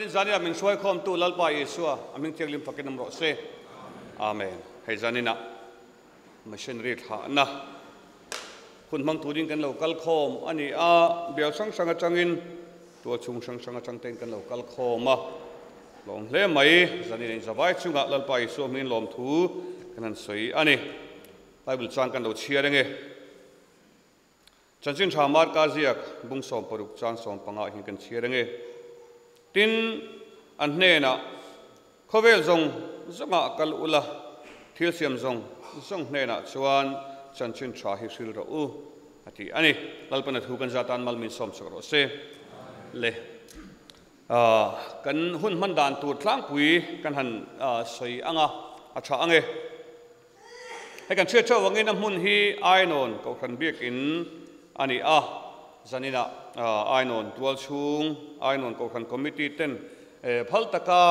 in zania min shoi khom tu lalpa Yesua aming tiaglim pakinam ro se amen hei zanina missionary tha na kun mang turing kan local khom ani a bial sang sang changin tua chung sang sang chang ten kan local khom a long hle mai zanin in zawai chunga lalpa Yesua min lom thu kanan soi ani Bible chang kan lo chia nge chanchin thamar ka ziak bung som paruk chang som panga hin kan chia nge tin an hne na khovel zong zonga kal ula thil siam zong hne na chuan chanchin tha hi sil ro u ati ani lalpana thu kan zatan mal min som sakro se le kan hun man dan tu tlang pui kan han soi anga acha ange he kan che chaw wangin am hun hi ainon ko khan biak in ani a zanina ainon tual chung ainon ko khan committee ten phal taka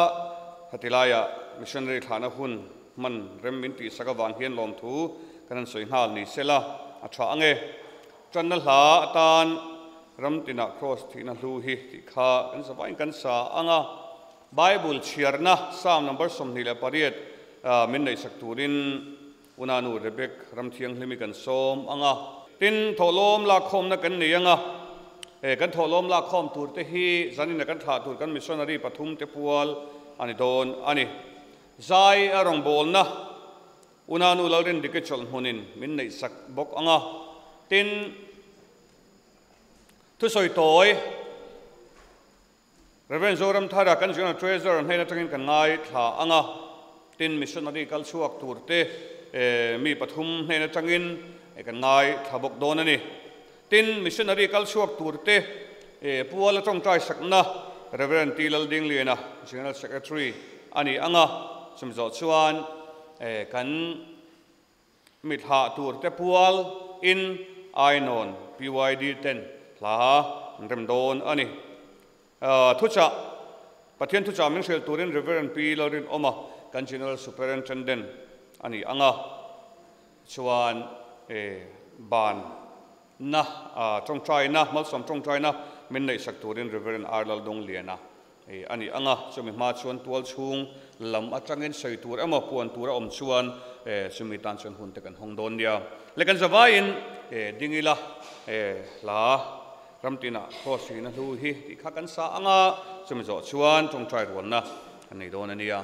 hatilaya missionary thana hun man rem min ti sakawan hian lom thu kanan soi hal ni sela acha ange channa hla atan ramtina cross thina hlu hi ti kha kan sawain kan sa anga Bible chiarna Psalm number som ni la pariat min nei sakturin unanu rebek ramthiang hlimi kan som anga tin tholom la khom na kan ni anga kan tholom la khom tur te hi zanin kan tha tur kan missionary pathum te pual ani don ani zai arong bol na unanu laurin dikechol hunin min nei sak bok anga tin thu soi toy Reverend Zoram Thara kan jona treasure an hena tangin kan ngai tha anga tin missionary kal chuak tur te mi pathum hena tangin kan ngai thabok don ani tin missionary kal chuak tur te puala tong trai sakna Reverend Tilal Ding Liena General Secretary ani anga chumzo chuan kan mit ha tur te pual in ainon PYD 10 la rem don ani thucha pathian thucha min sel turin Reverend P Lorin Oma kan General Superintendent ani anga chuan ban na trong trai na mal som trong trai na min nei sak turin Reverend Arlal Dong Liena ani anga chumi ma chuan tual chung lam atangin sei tur ama puan tura om chuan chumi tan chuan hun te kan hongdon nia lekan zawain dingila la ramtina khosina lu hi ti kha kan sa anga chumi zo chuan trong trai ron na ani don ania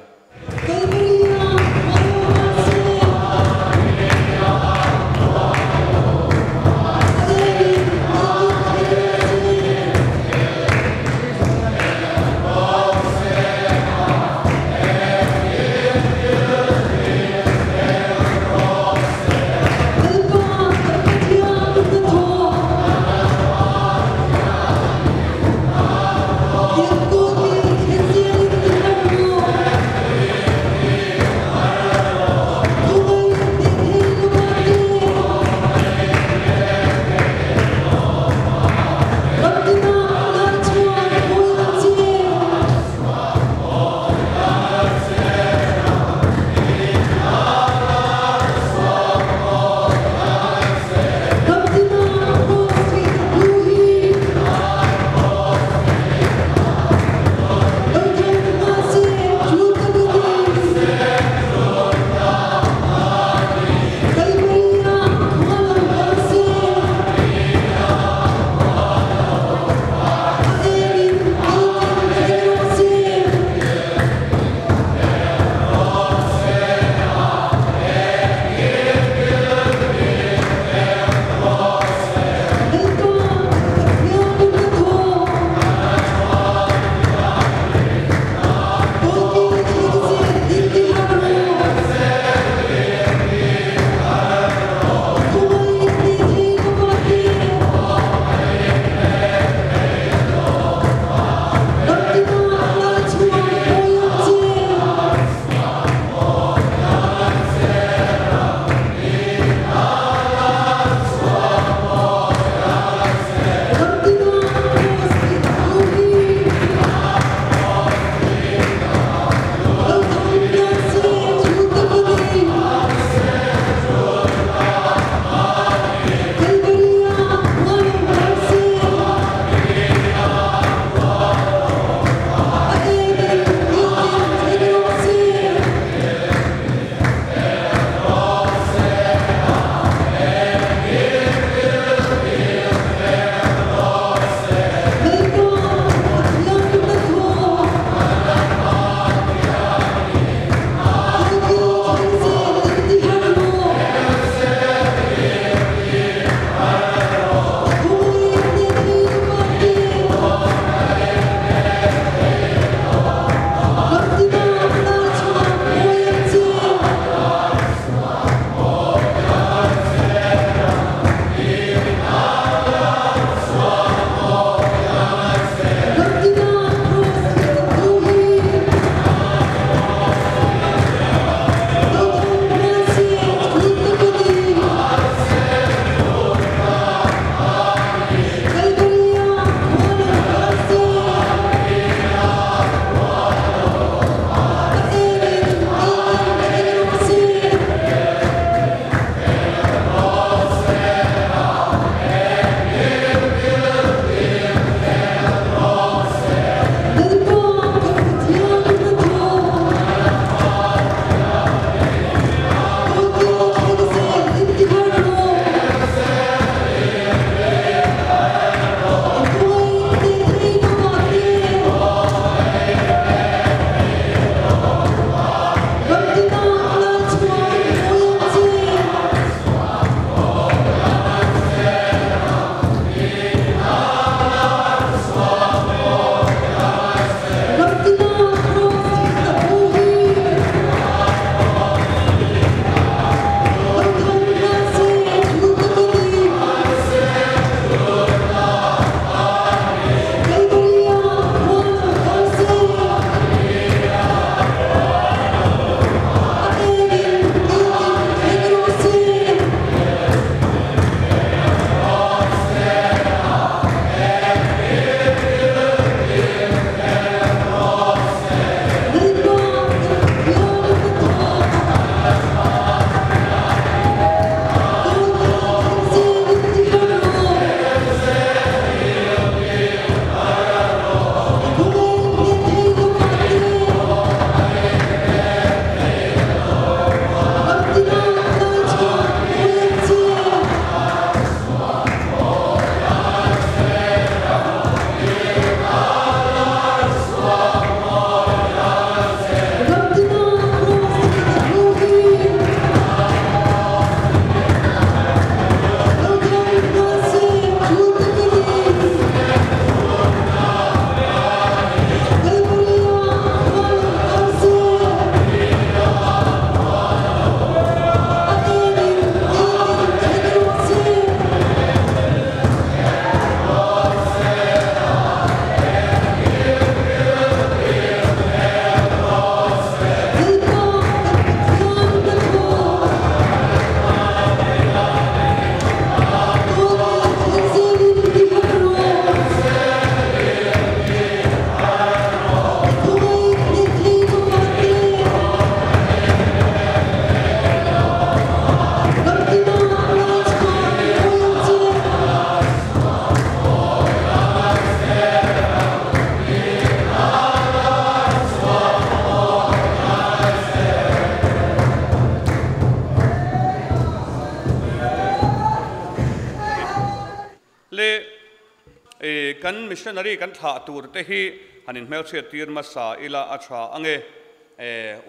kan missionary kan tha tur te hi hanin mel thia tir ma sa ila atha ange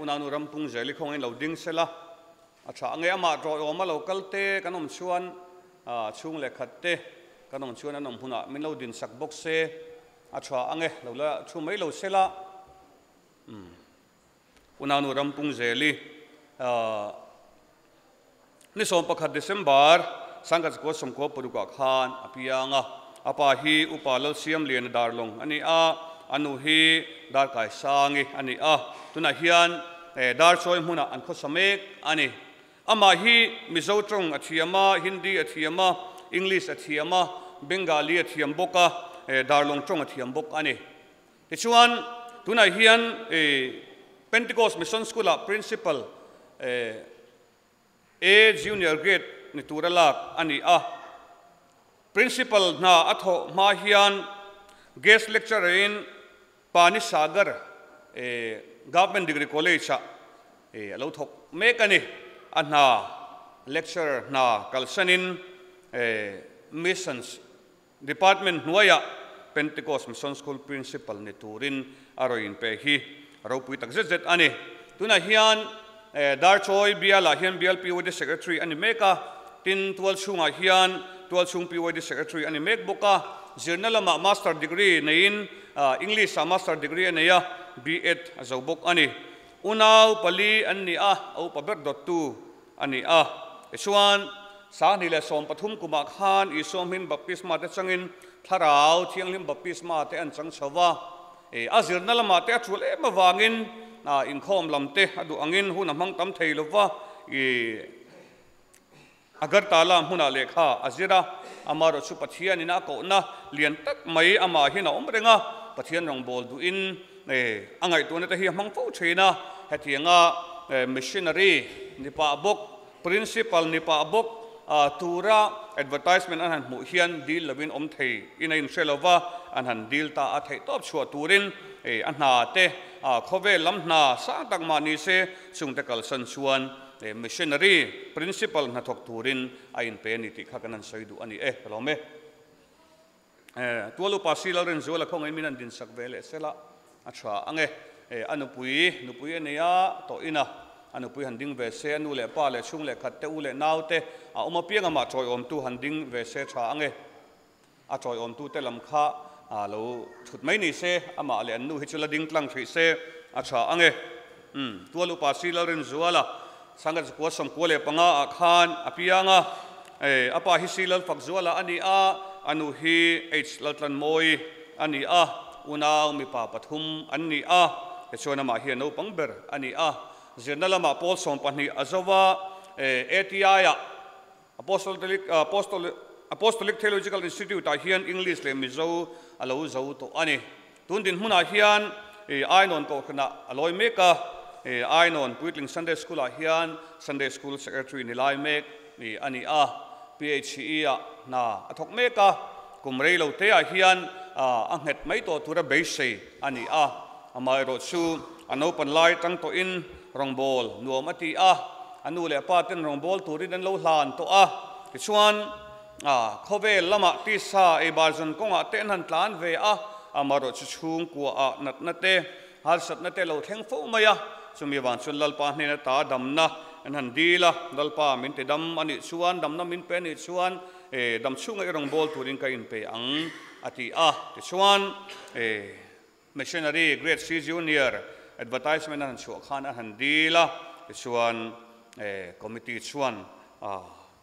unanu rampung jeli khong in loading sela atha ange ama ro oma local te kanom chuan chung le khatte kanom chuan anom huna min lo din sak box se atha ange lola chu mai lo sela unanu rampung jeli ni som pakhat December sangat ko somko puruka khan apianga apa hi upalal siam lian darlong ani anu hi dar kai sangi ani tuna hian dar choi huna an kho samek ani ama hi mizo trong athiama hindi athiama english athiama bengali athiam boka darlong trong athiam bok ani tichuan tuna hian Pentecost Mission School principal A junior grade ni turalak ani principal na atho ma hian guest lecturer in Pani Sagar government degree college alo thok mekani anha lecturer na kalsanin missions department nuaya Pentecost Mission School principal ni turin aroin pe hi aro pui tak zet ani tuna hian dar choi biala hian BLP with the secretary ani meka tin 12 chunga hian 12 chung PYD secretary ani mek boka journal ma master degree nein English master degree neya B.Ed azobok ani unaw pali ani au paber.2 ani esuan sa ni le som pathum kuma khan I somhin baptisma te changin tharau thianglim baptisma te an chang chawa a journal ma te chule ma wangin in khom lamte adu angin hunam hang tam theilowa agar tala huna lekha azira amaro chu pathian ina ko na lian tak mai ama hina omrenga pathian rong bol du in angai tu na ta hi mang fo thina hetianga missionary nipa bok principal nipa bok tura advertisement an mu hian deal lovin om thei ina in selova an han deal ta a thei top chua turin anha te khove lamna sa tak mani se chung te kal san chuan missionary principal na thok turin ain pe ni ti khakanan soidu ani kalome tualu pasila ren zola khong ai minan din sakvele sela acha ange nupui neya to ina anupui handing ve se anu le pa le chung le khatte u le naute oma pianga ma choi om tu handing ve se tha ange a choi om tu te lam kha lo thut mai ni se ama le anu hi chula ding tlang thri se acha ange tualu pasila ren zola sangat ko som ko le panga khan apianga apa hi silal fakzuala ani anu hi h latlan moi ani unaw mi pa pathum ani chona ma hi no pangber ani journal ma pol som pani azawa etiaya apostolic theological institute hian english le mizo alo zo to ani tundin huna hian ainon ko khna aloi meka ainon puitling Sunday school hian Sunday school secretary nilai mek ni ani PHE na athok meka kumrei lo te hian anghet mai to tura beise ani amai ro chu anopan lai tang to in rongbol nuamati anu le paten rongbol turin an lo hlan to ti chuan khove lama ti sa e barzon konga ten han tlan ve amaro chu chung ku nat nate hal sat nate lo theng fo maya chumi wan chun lalpa ne na ta damna an han dila lalpa min te dam ani chuan damna min pe ni chuan dam chunga rong bol turin ka in pe ang ati ti chuan missionary grade C junior advertisement an chu khan an han dila ti chuan committee chuan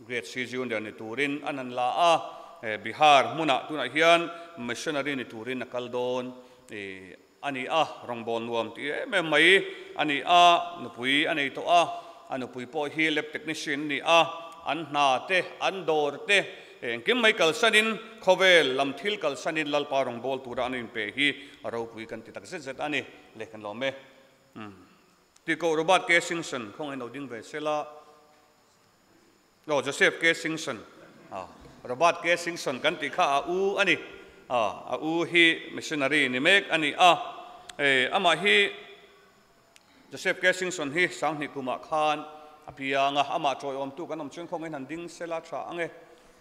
grade C junior ni turin an la Bihar muna tuna hian missionary ni turin kaldon ani rongbol nuam ti me mai ani nupui ani to anupui po hi lab technician ni an na te an dor te kim mai kal sanin khovel lamthil kal sanin lalpa rongbol tura anin pe hi aro pui kan ti tak zet ani lekan lo me ti ko Robert K Singson khong en oding ve sela Joseph K Singson Robert K Singson kan ti kha ani hi missionary ni mek ani ama hi Joseph K Singson hi sang ni kuma khan apianga ama choi om tu kanom chung khong en handing sela tha ange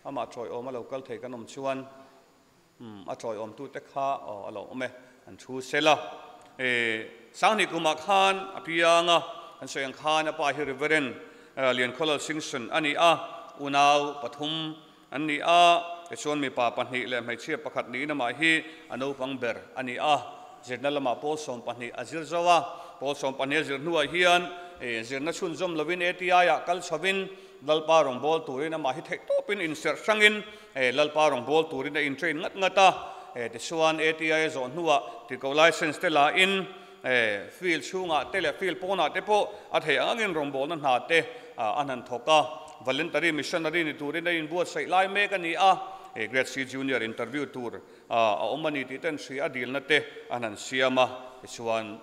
ama choi om local thei kanom chuan a troi om tu te kha alo ome an thu sela sang ni kuma khan apianga an soyang khan apa hi reverend lian kholal singson ani a unau pathum ani a ke chon mi pa pahnih le mai chia pakhat ni na ma hi ano pangber ani a zirnalama pol som pahnih azir zawa pol som pahnih zir nuwa hian zirna chun zom lovin ati ya kal chavin lalpa rong bol turin ma hi thek topin insert sangin lalpa rong bol turin in train ngat ngata te suan ati zo nuwa ti ko license te la in field chunga tele field pona te po a thei angin rong bol na na te anan thoka voluntary missionary ni turin in buat sai lai me ka ni a grade C junior interview tour omani ti ten si adil na te anan siama suan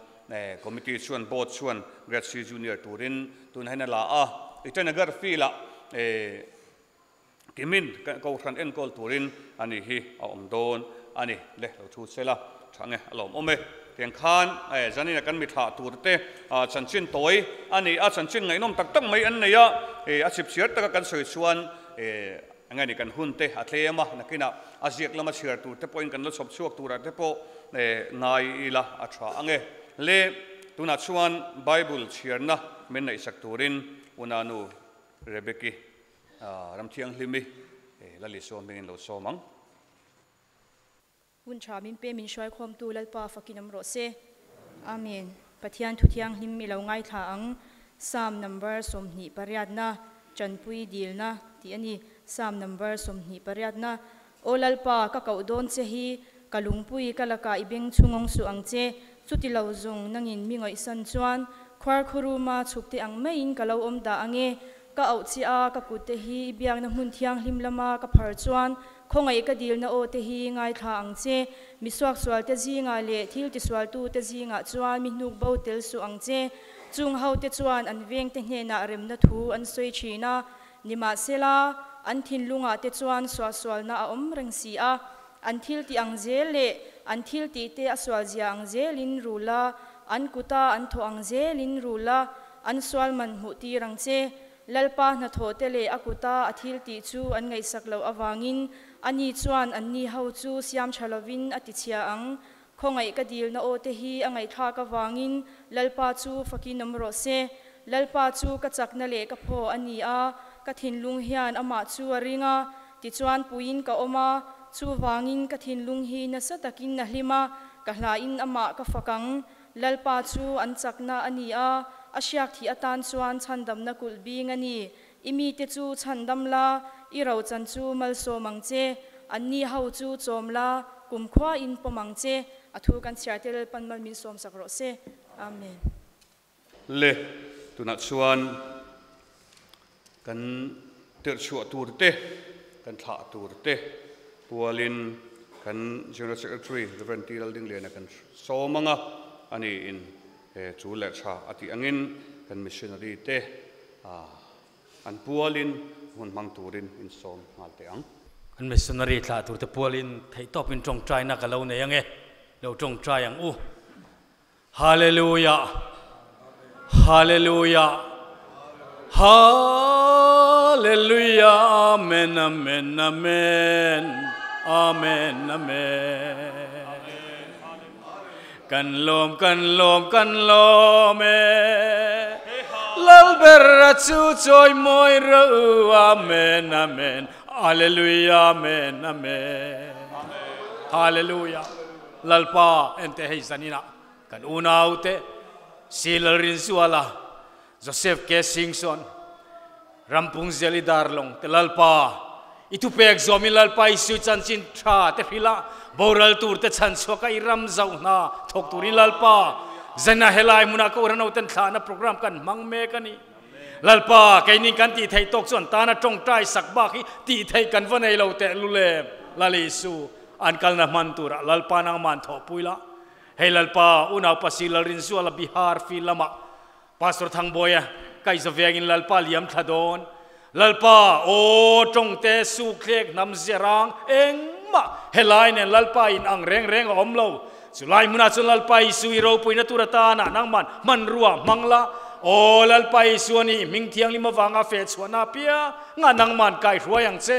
committee chuan board chuan grade C junior turin tun haina la a iten agar fila kimin ko khan en kol turin ani hi omdon ani le lo thu sela thange alom ome tiang khan zanina kan mi tha turte chanchin toy ani a chanchin ngai nom tak tak mai an neya a chip chiar taka kan soi chuan angani kan hunte atlema nakina aziak lama chiar turte point kan lo sop chuak tura te po ngai ila atha ange le tuna chuan bible chiarna men nei sak turin unanu rebeki ramthiang hlimi lali so men lo so mang un cha min pe min shoi khom tu lal pa fakinam ro se amen pathian thuthiang hlim mi lo ngai tha ang sam number somni pariatna chanpui dilna ti ani sam number somni pariatna olal pa ka kau don che hi kalungpui kalaka ibeng chungong su angche chuti lo zung nangin mingoi san chuan khwar khuruma chukti ang main kalau omda ange ka au chi a ka kute hi biang na mun thiang hlim lama ka phar chuan khongai ka dil na o te hi ngai tha angche miswak swal te zinga le thil ti swal tu te zinga chuan mi hnuk bo tel su angche chung hau te chuan an veng te hne na rem na thu an soi thina nima sela an thin lunga te chuan swal na a om reng si a an thil ti angze le an thil ti te aswal zia angze lin rula an kuta an tho angze lin rula an swal man hu ti rangche lalpa na tho te le akuta athil ti chu an ngai saklo awangin ani chuan an ni ho chu siam chalovin ati chia ang khongai ka dil na o te hi angai tha ka wangin lalpa chu fakinam ro se lalpa chu ka chakna le ka pho ani a ka thinlung hian ama chu aringa ti chuan puin ka oma chu wangin ka thinlung hi na satakin na hlima ka hlain ama ka fakang lalpa chu an chakna ani a asyak thi atan chuan chandam na kulbing ani imi te chu chandam la i ro chan chu mal so mangche anni ho chu chomla kumkhwa in pomangche athu kan chiatel panmal min som sakro se amen le tuna chuan kan ter chu turte kan tha turte pualin kan general secretary reverend tiral ding le na kan somanga ani in chu le cha ati angin kan missionary te an pualin hun mang turin in som halte ang an missionary tha tur te pualin thei top in tong trai na ka lo ne ange lo tong trai ang u hallelujah hallelujah hallelujah amen amen amen amen amen kan lom lal berra chu choi moi ro amen amen hallelujah amen amen hallelujah lalpa ente hei zanina kan unaute silarin suala Joseph K. Singson rampung zeli darlong te lalpa itu pek zomi lalpa isu chanchin tha te phila boral tur te chan soka iram zau na thok turin lalpa zana helai muna ko ranau ten thana program kan mangme kani lalpa kaini kan ti thai tok chon ta na tong trai sakba ki ti thai kan vanei lo te lule lali su an kalna mantura lalpa nang man tho puila hei lalpa una pasilarin su ala bihar filama pastor thangboya kai zavengin lalpa liam thadon lalpa o tong te su khlek nam zerang engma helai ne lalpa in ang reng omlo sulai muna chun lalpa isu iro puina turata na nangman manrua mangla o lalpa isu ani mingthiang lima wanga fe chwana pia nga nangman kai hruayang che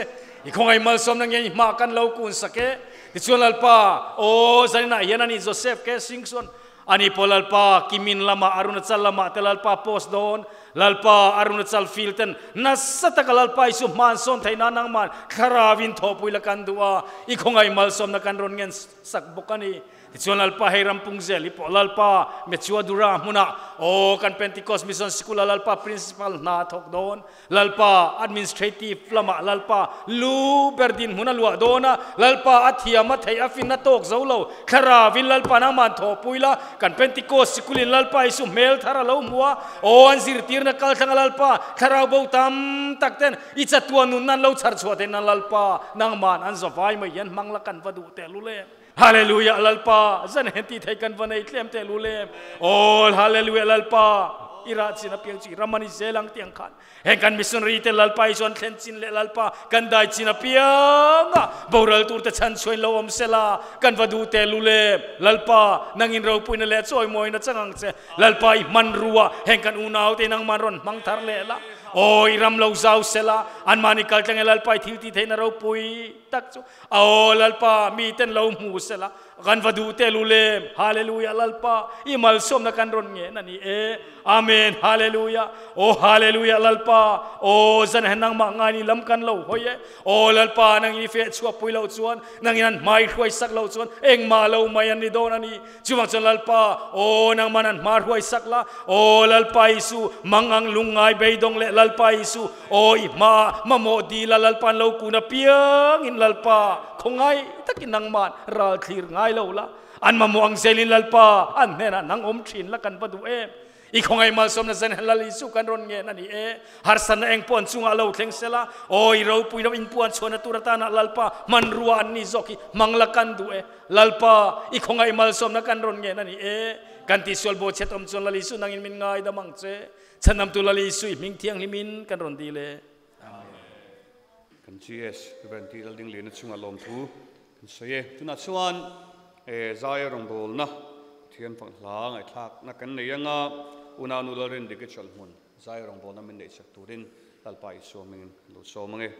ikhongai mal som nang ma kan lo kun sake ti chuan lalpa o zanina hian ani Joseph ke singson ani polalpa kimin lama Arunachal lama telalpa post don lalpa Arunachal filten nasata kalalpa isu manson thaina nang man kharawin thopui lakan dua ikhongai malsom na kanron ngen sakbokani chuan lalpa heiram pungzel ipo lalpa mechua dura muna o kan Pentecost mission school lalpa principal na thok don lalpa administrative lama lalpa lu berdin muna lua dona lalpa athiama thei afin na tok zolo kharawin lalpa na man thopuila kan Pentecost school in lalpa isu mel thara lo muwa o anzir tirna kal thang lalpa kharaw bo tam takten icha tuan nun nan lo char chuaten na lalpa nang man an zovai mai yan manglakan vadu te lule Hallelujah lalpa zan henti thai kan vanai tlem te lulem all hallelujah lalpa irat sin apiang chi ramani zelang tiang khan heng kan missionary te lalpa ison thlen chin le lalpa kan dai chin apiang boral tur te chan choi lo om sela kan vadu te lulem lalpa nangin ro puina le choi moi na changang che lalpa i manruwa heng kan unau te nang maron mang thar le la oi ram lo zau sela an mani kal tang lalpa thiu ti theina ro pui tak chu ao lalpa mi ten lo mu sela kan vadu te lulem hallelujah lalpa i mal som na kan ron nge nani e amen hallelujah o hallelujah lalpa o zan henang ma ngani lam kan lo hoye o lalpa nang i fe chua pui lo chuan nang inan mai hruai sak lo chuan eng ma lo mai an ni don ani chuwang chon lalpa o nang manan ma hruai sak la o lalpa isu mangang lungai beidong le lalpa isu oi ma mo di la lalpa lo kuna piang in lalpa khongai takin nang man ral thlir ngai lo la an mamuang selin lalpa an nena nang om thin la kan padu em i khongai mal som na zan halal isu kan ron nge nani e har san eng pon chunga lo thleng sela oi ro pui no in puan chona turata na lalpa man ruwa an ni zoki mangla kan du e lalpa i khongai mal som na kan ron nge nani e kan ti sol bo chetom chon lali su nangin min ngai da mang che chanam tu lali su ming thiang himin kan ron di le kan GS eventi ding le na chunga lom thu kan soye tuna chuan zai rong bol na thian phang hlang ai thak na kan nei anga una nu lorin dik chol mun zai rong bol na min nei chak turin lalpai so min lo so mangi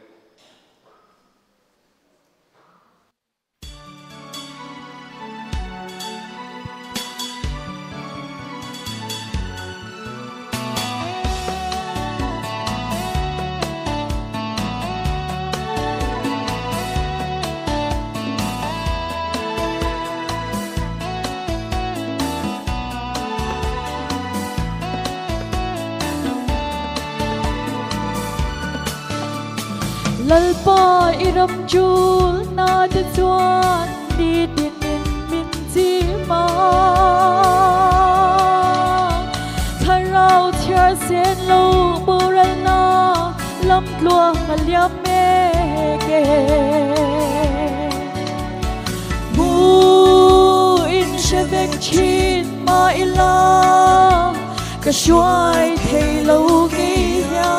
lalpa iram jul na de chuan đi din min chi ma tharau thia sen lo boral na lam tlua ngaliam me ge mu in shevek chin ma ila ka shuai thei lo ge ya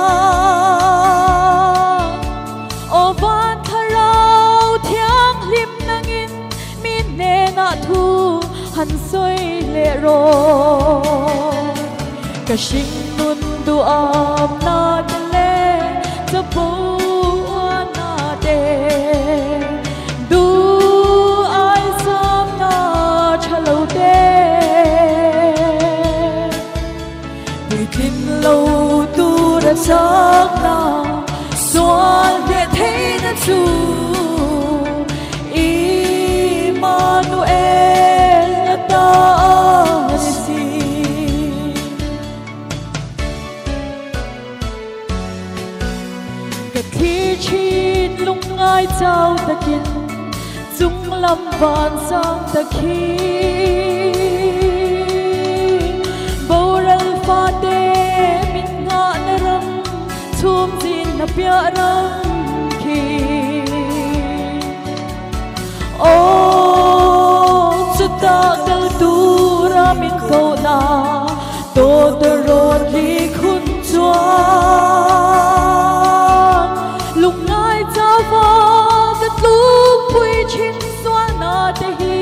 o van tharau thiang lim nangin min ne na thu han soi le ro ka sing nun du am na le cha bu na de du ai sam na chalo de bi tin lo tu ra sak na soal de thấy na chu Emmanuel na ta si ka thi chin lung ngai chau takin chung lam van sang takhi boral fa de min nga na ram chum jin na pya ram ki o chuta kal tu ra min ko na to the road li khun chuan lung ngai cha va ka tu pui chin swa na te hi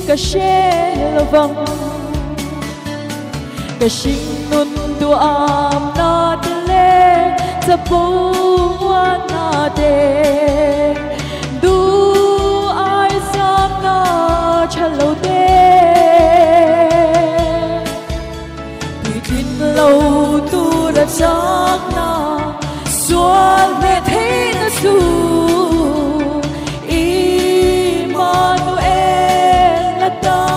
ka shel vang ka sing nun tu am na te le cha pu na de du ai sa lâu tê tùy tin lâu tu đã chắc na xóa lệ thế na su Emmanuel là ta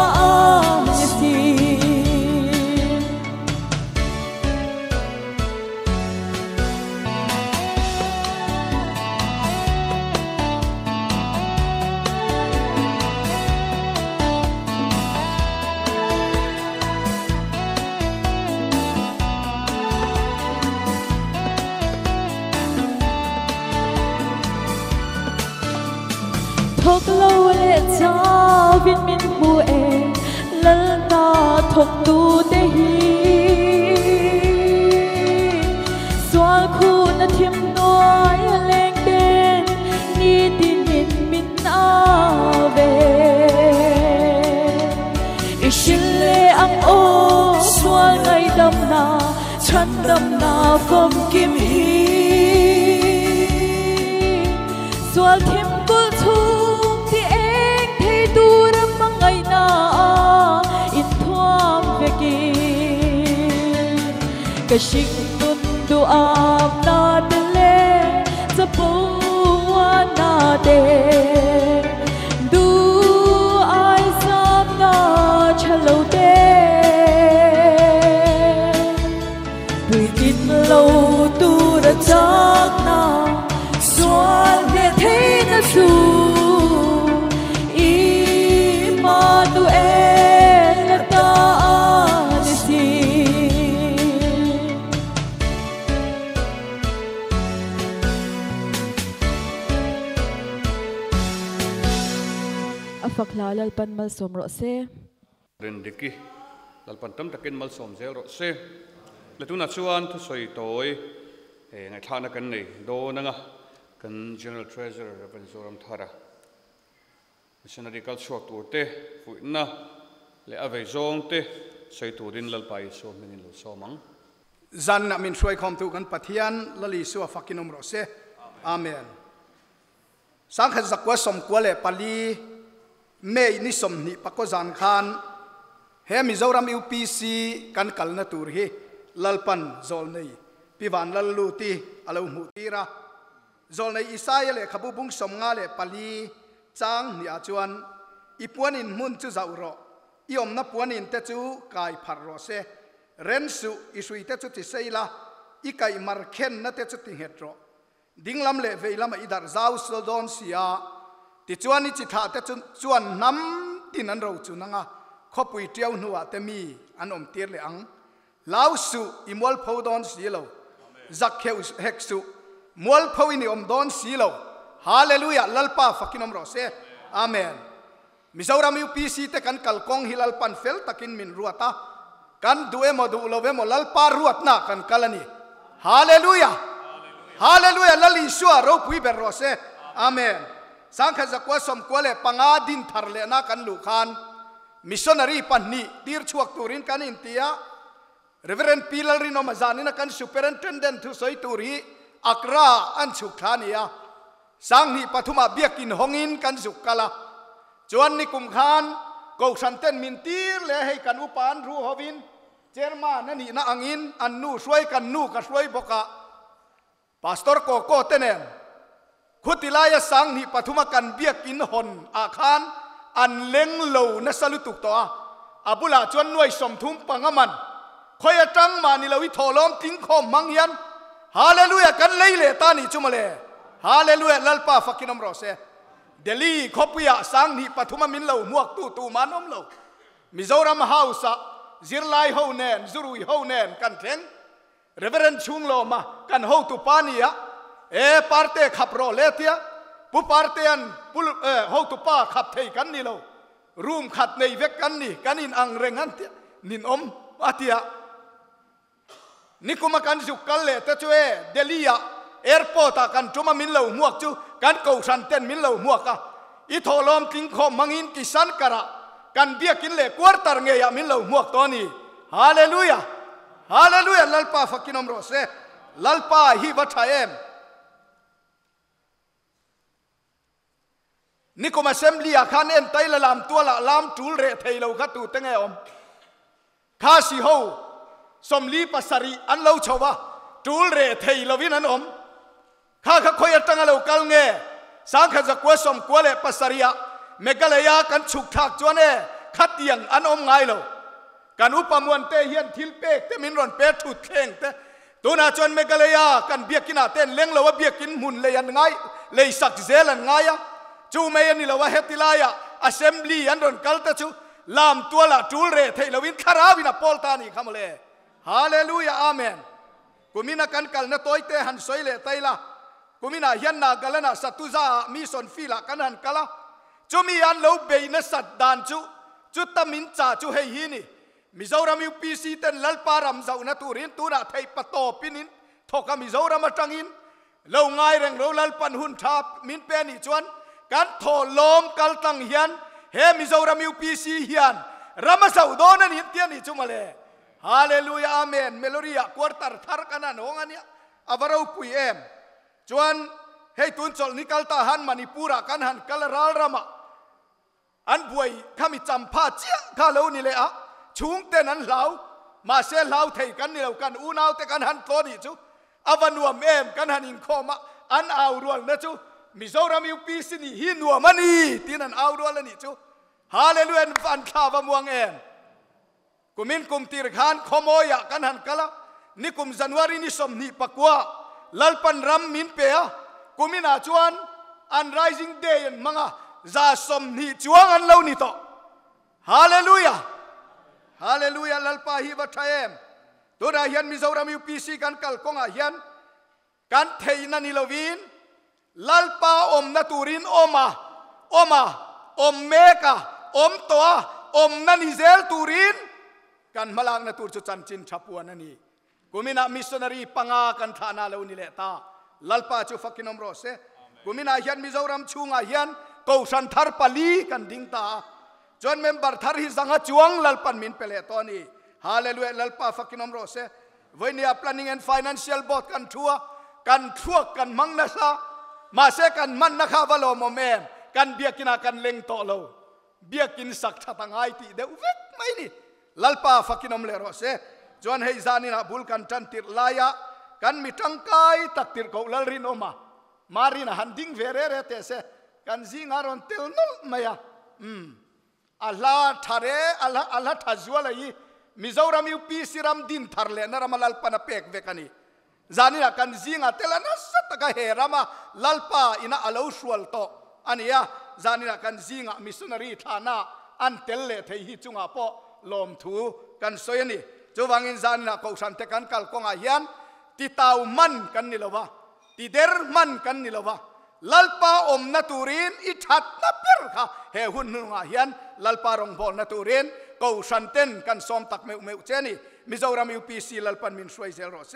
thok lâu lệ cha viên min bu e lal na thok tu te hi xóa khu na thiêm nói lên đen ni tin min min a về ishile ang o xóa ngày đâm na chân đâm na phong kim hi xóa thiêm cô thu cái sinh tuân du áp na đê za bùa na đê du ai sam na chalo đê bùi tin lâu tu đã chắc na xóa lệ thế na su Emmanuel là ta phật la lalpan mal som ro se ren diki lalpan tam takin mal som zel ro se latuna chuan thu soi toy ngai thana kan nei do nanga kan general treasurer reverend zoram thara missionary culture tur te fuina le ave zong te soi turin lalpai so menin lo somang zan na min shoi khom tu kan pathian lali su fakinom ro se amen sang kha zakwa som kwa le pali me ni som ni pako zan khan he Mizoram UPC kan kalna tur hi lalpan zol nei piwan lallu ti alo mu tira zol nei isaya le khabu bung som nga le pali chang ni a chuan ipuan in mun chu zau ro iom na puan in te chu kai phar ro se ren su isui te chu ti seila i kai mar khen na te chu ti het ro dinglam le veilam idar zau so don sia ti chuan ni chi tha te chuan nam tin an ro chu nanga khopui tiau nuwa te mi an om tir le ang lau su imol pho don si lo zak kheu hek su mol pho ni om don si lo hallelujah lalpa fakinom ro se amen Mizoram UPC te kan kalkong hilal pan fel takin min ruata kan due mo du lo ve mo lalpa ruat na kan kalani hallelujah hallelujah lali suwa ro pui ber ro se amen sangkha zakwa som kwale panga din tharle na kan lu khan missionary panni tir chuak turin kan intia reverend pilal rino mazani na kan superintendent thu soi turi akra an chuk thania sang ni pathuma biakin hongin kan zukala chuan ni kum khan ko santen min tir le hei kan upan ru hovin chairman ani na angin annu suai kan nu ka suai boka pastor ko tenen khutilaya sang ni pathuma kan biakin hon akhan an leng lo na salutuk to abula chuan nuai som thum pangaman khoya tang mani lo i tholom ting khom manghian hallelujah kan leile ta ni chumale hallelujah lalpa fakinom ro se Delhi khopia sang ni pathuma min lo muak tu manom lo Mizoram house zirlai ho nen zurui ho nen kan theng reverend chung lo ma kan ho tu pania e parte khapro letia pu partean pul ho tu pa khap thei kan ni lo room khat nei vek kan ni kanin ang rengan nin om atia nikuma kan zukal le te chue Delhi airport kan tuma min lo muak chu kan ko san ten min lo muak ka i tholom ting khom mangin kisan kara kan biakin le quarter nge ya min lo muak to ni hallelujah hallelujah lalpa fakinom ro se lalpa hi wathaem นี่ก็มาเซมเลียขันเอ็นไตละลามตัวละลามจูลเรเทยเราขัดตูตั้งไงอมข้าสิโฮสมลีปัสรีอันเราชาวะจูลเรเทยเราวินันอมข้าคอยตั้งเรากัลเงสังขจักวสมกวเลปัสรียเมกะเลยากันฉุกทักจวนเอขัดเตียงอันอมไงเรากันอุปมวลเตเฮียนทิลเปกเตมินรอนเปถุดเข่งเตตัวน่าจวนเมกะเลยากันเบียกินอาเต้นเลี้ยงเราว่าเบียกินมุนเลยอันไงเลยสักเซลันไงอะจูเมียนี่เราว่าเฮติลายะอัสเซมบลีอันรอนกัลตะจูลามตัวละจูลเรเทยเราวินคาราวินาโพลตานี่คำเลยฮาเลลูยาอาเมนกูมินากันกัลนะตัวเตหันสวยเลยไตละกูมินาเฮียนนากัลนะสัตุซามีสนฟีละกันหันกัลจูมีอันเราเบยนสัตดานจูตามินจ่าจูเฮฮีนี่มิโซรามิวปีซีเต็นลัลปารามเจ้าหน้าตัวรินตัวน่ะไทยปะโตปินินทอกมิโซรามาจังอินเราง่ายเร่งเราลัลปันหุนทับมินเปนิจวนการทอลมกัลตังเฮียนเฮมิโซรามิวปีซีเฮียนรามาเจ้าโดนันหินเตียนิจุมาเลยฮาเลลูยาอาเมนเมโลเดียควอร์ตัร์ทาร์กันนั่นองอันเนี้ยอวาราปุยเอ็มจวนเฮตุนจอลนิกัลตาหันมานิปูระกันหันกัลราลรามาอันบวยข้ามิจำพาเจียข้าเลวนี่เลยอะชุงเต้นนั้นเหลามาเสียเหลาเทกันนี่เรากันอูนาวแต่กันหันตัวนี่จูอวันนัวเอ็มกันหันอินโคมาอันเอารวลนะจูมิโซรามิวปีสินี่หินัวมันนี่ที่นั่นเอารวลนี่จูฮาเลลูยาฟันข้าวมวงเอ็มกุมินกุมตีรขานขโมยกันหันกะละนี่กุมจันวารีนี่สมนี่ปักว่าลัลปันรัมมินเปียกุมินอาจวนอัน rising day มังอะจะสมนี่จวงอันเล่านี่ต่อฮาเลลูยาฮาเลลูยาลัลปาฮิบัตเอ็มตัวได้ยันมิโซรามิวปีซีกันกัลกงอายันกันเทยนันนิลวินลัลปาอมนาตูรินอมเมกาอมตัวอมนันอิเซลตูรินกันมาลางนาตูจุจันจินชับวนนี่กุมินามิสนารีปังอากันฐานาเลวนิเลตาลัลปาจูฟักกินอมโรเซกุมินายันมิโซรัมชูงอายันกูสันทาร์ปาลีกันดิ้งตาจนเมมเบอร์ทาร์ฮิสังหจวงลัลปันมินเปเลตอนี่ฮาเลลูยาลัลปาฟักกินอมโรเซวันนี้ planning and financial board กันทัวกันมังนะซามาเสกันมันนะข้าวโลโมเมมกันเบียกินากันเล็งโตโลเบียกินสักทังไอตีเดวเวกไม่นี่ลัลปาฟักกินอมเลโรเซจวนเฮซานินะบุลกันจันติรลายะกันมิตังไกตักติรโกลัลรินอมารีนะฮันดิ้งเวเรเรเตเซกันซิงอารอนเตลนุลมายาอัลลาทาเรอัลลาทัจวลัยมิโซรามิวปีซิรัมดินทาร์เลนรามาลัลปานะเปกเวกันีจานินะกันซิงอาเตลนัสตะกะเฮรามาลัลปาอินะอลาวชวลโตอันนี้จานินะกันซิงอามิสนารีฐานะอันเตลเลเทฮิจุงอาปอลมทูกันสวยนี่จวังอินจานินะกูสันเตกันกัลกงอายันติตาวมันกันนี่ละวะติเดร์มันกันนี่ละวะลัลปาอมนาตูรินอิทัดนับเปิร์ค่ะเฮหุนนุงอายันลัลปารองบอลนาตูรินกูสันเตนกันสอมตักเมวเจนี่มิโซรามิวปีซีลัลปันมินสวยเซลโรเซ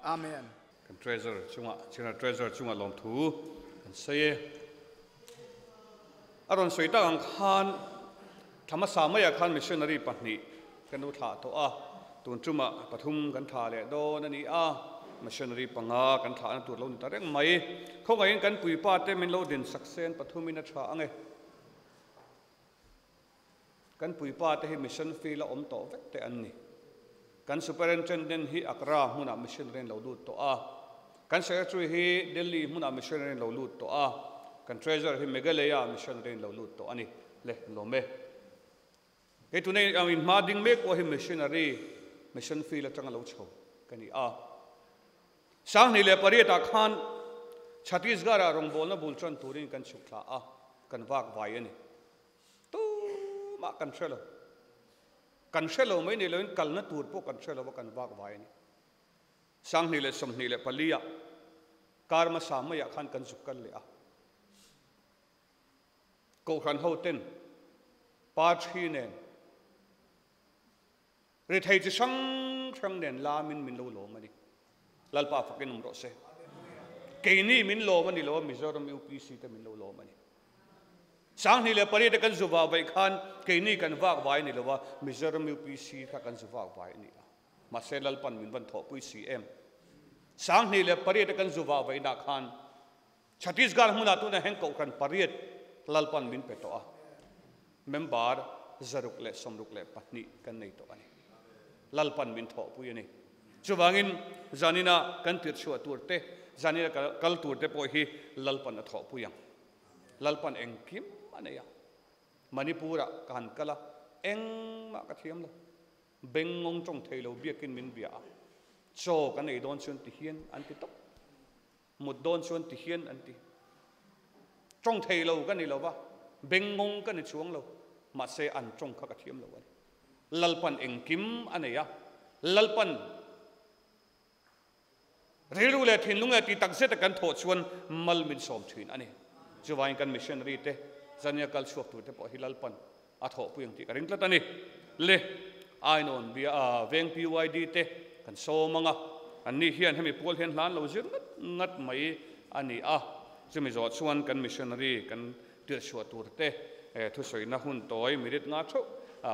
อาเมนกันเทรเซอร์จุงะลมทูกันเซอารอนสวยตั้งขันธรรมสามยาขันมิชชันนารีปัตนีกันดูท่าตัวตุนจุมะปฐุมกันท่าเลโดนันนี่มิชชันนารีปังอากันท่าตัวเราแต่เรื่องไม่เขาก็ยังกันปุยป้าเต็มินโลดินสักเซนปฐุมมินัชชาไงกันปุยป้าเตหิมิชชันฟีละอมโตเวกเตอันนี้กันซูเปอร์เอนเจนเดนฮีอักรามุนามิชชันเรนเราดูตัวกันเซอร์ทรีฮีเดลีมุนามิชชันเรนเราดูตัวกันเทรเซอร์ฮีเมกาเลยามิชชันเรนเราดูตัวอันนี้เล่โลเมเฮตุนี้อามินมาดิ้งเมกว่าฮิมิชชันนารีมิชชันฟีละจังเราโชกันนี่สังนี่เลยปริยัติขันชัติสการ์รองบอลนะบุลชันตูรินกันชุกลากันวากไว้นี่ตู้มากันเชลกันเชลไม่นี่เลยกันนัตูร์พวกกันเชลว่ากันวากไว้นี่สังนี่เลยสมนี่เลยปลียการมาสามไม่อยากขันกันสุกันเลยกูขันเฮาเต้นปาชีเนนเรื่องไทยจะช่างเด่นลามินโลมาดิลัลปาฟักกินนมรสเซเกนี่มินโลมันนี่โลมิโซรัมยูพีซีแต่มินโลมันนี่สังนี่เลยปริยัติกันสุภาพไปขันเกนี่กันวากไว้นี่โลว่ามิโซรัมยูพีซีข้ากันสุภาพไว้นี่มาเซลัลปันมินวันทอปุยซีเอ็มสังนี่เลยปริยัติกันสุภาพไปนักขันชัติสการ์มุนาตุนะแห่งกูขันปริยัติ lalpan min pe to a member zaruk le somruk le patni kan nei to ani lalpan min tho pui ani chuwangin zanina kan tir chu aturte zanina kal turte po hi lalpan a tho puyang lalpan engkim anaya manipura kan kala eng ma ka thiam lo bengong trong thailo biakin min bia cho kan ei don chun ti hian an ti tok mut don chun ti hian an ti trong thailo kan ni lo ba bengong kan ni chuang lo ma se an trong kha ka thiam lo ani lalpan engkim anaya lalpan rilu le thin lunga ti takse ta kan tho chuan mal min som thin ani chuwain kan missionary te zania kal chuak tu te po hilalpan a tho puyang ti ka ring tlatani le ainon bia veng PYD te kan so manga anni hian hemi pol hian hlan lo zir ngat mai ani a chumi zo chuan kan missionary kan tir chhuat tur te thu soina hun toy mirit nga tho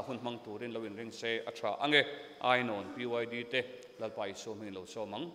hun mang turin lo in ring se acha ange ainon PYD te lalpai so mi lo so mang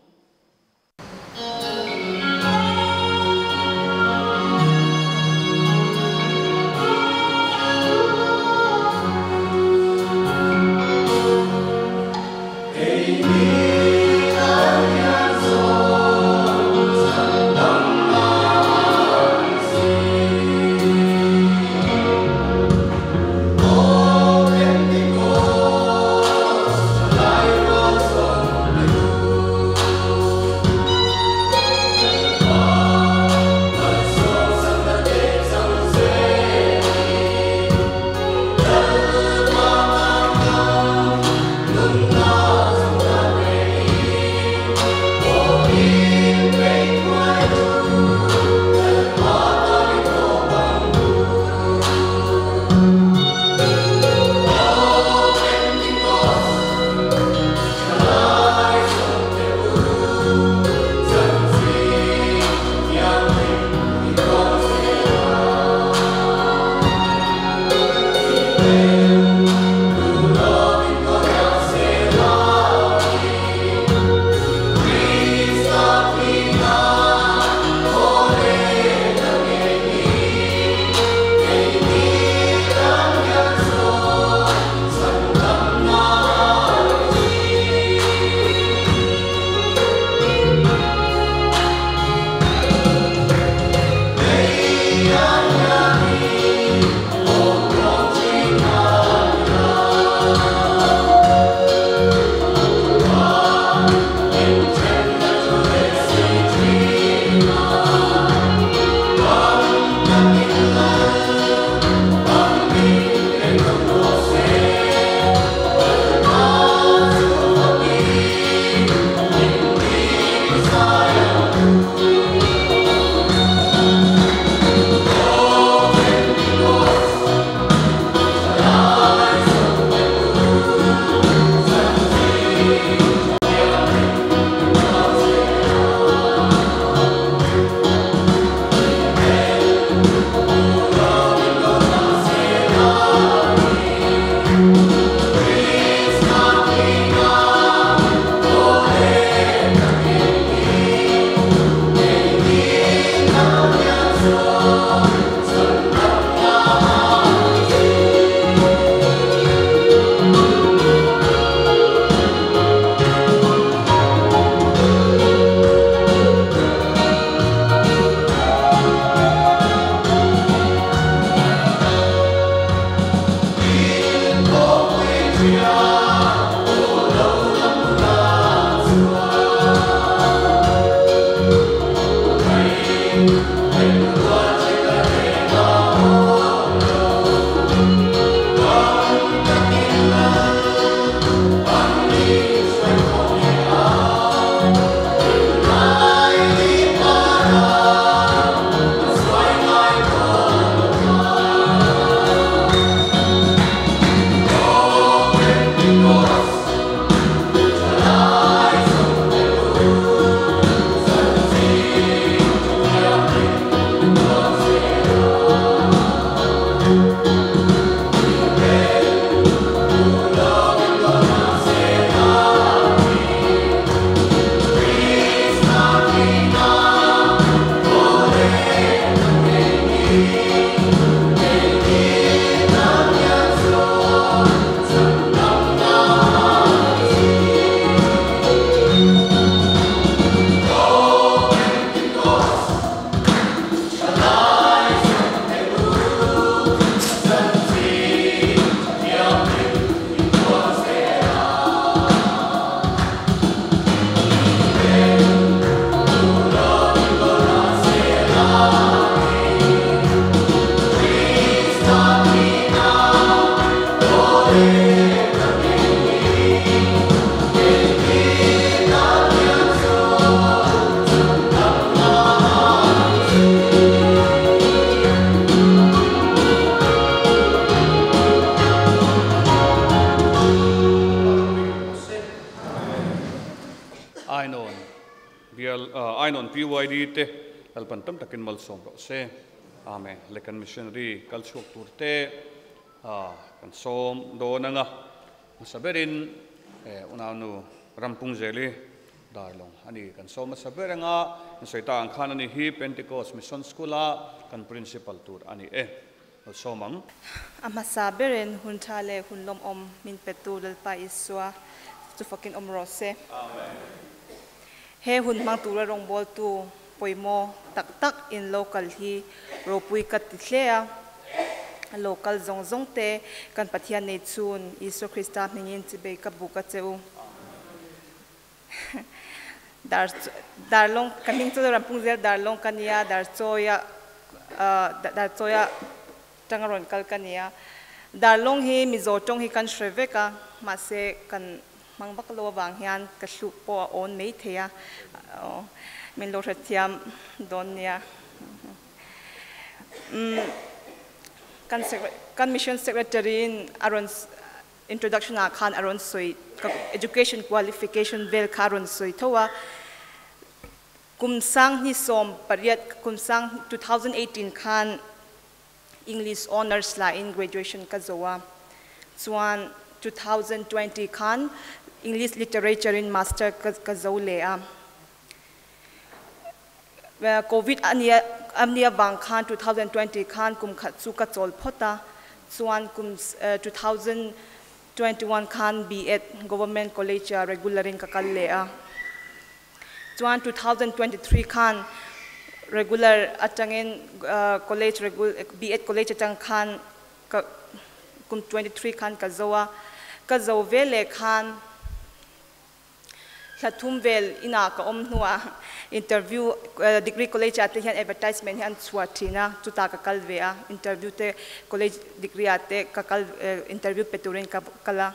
ainon ainon PYD te alpan tam takin mal som ro se amen lekan missionary kalchuak turte kan som do nanga saberin unanu rampung zeli darlong ani kan som saberanga soita ang khan ani hi Pentecost mission school kan principal tur ani somang ama saberin huntale hunlom om min petul pa iswa tu fakin om rose amen he hun mang tu rong bol tu poimo tak tak in local hi ropui katihlea local zong te kan pathian nei chun Isu Krista ningin chibe ka buka cheu darlong kaning chu rampung zel darlong kania dar choya tangaron kal kania darlong hi mizo tong hi kan shreveka ma se kan mangbak lo wang hian ka hlu po on mei thea min lo thiam don nia kan mission secretary in aron introduction a khan aron soi education qualification vel karon soi thowa kumsang ni som pariat kumsang 2018 khan English honors la in graduation ka zowa chuan 2020 khan English literature in master ka zo le COVID amnia bang khan 2020 khan kum khat chu ka chol phota chuan kum 2021 khan B.Ed government college regularing ka kal le chuan 2023 khan regular atangin college B.Ed college atang khan kum 23 khan ka zo vele khan Lathum vel ina ka om nuwa interview degree college ate hian advertisement hian chuathina chuta ka kalvea interview te college degree ate ka kal interview peturin ka kala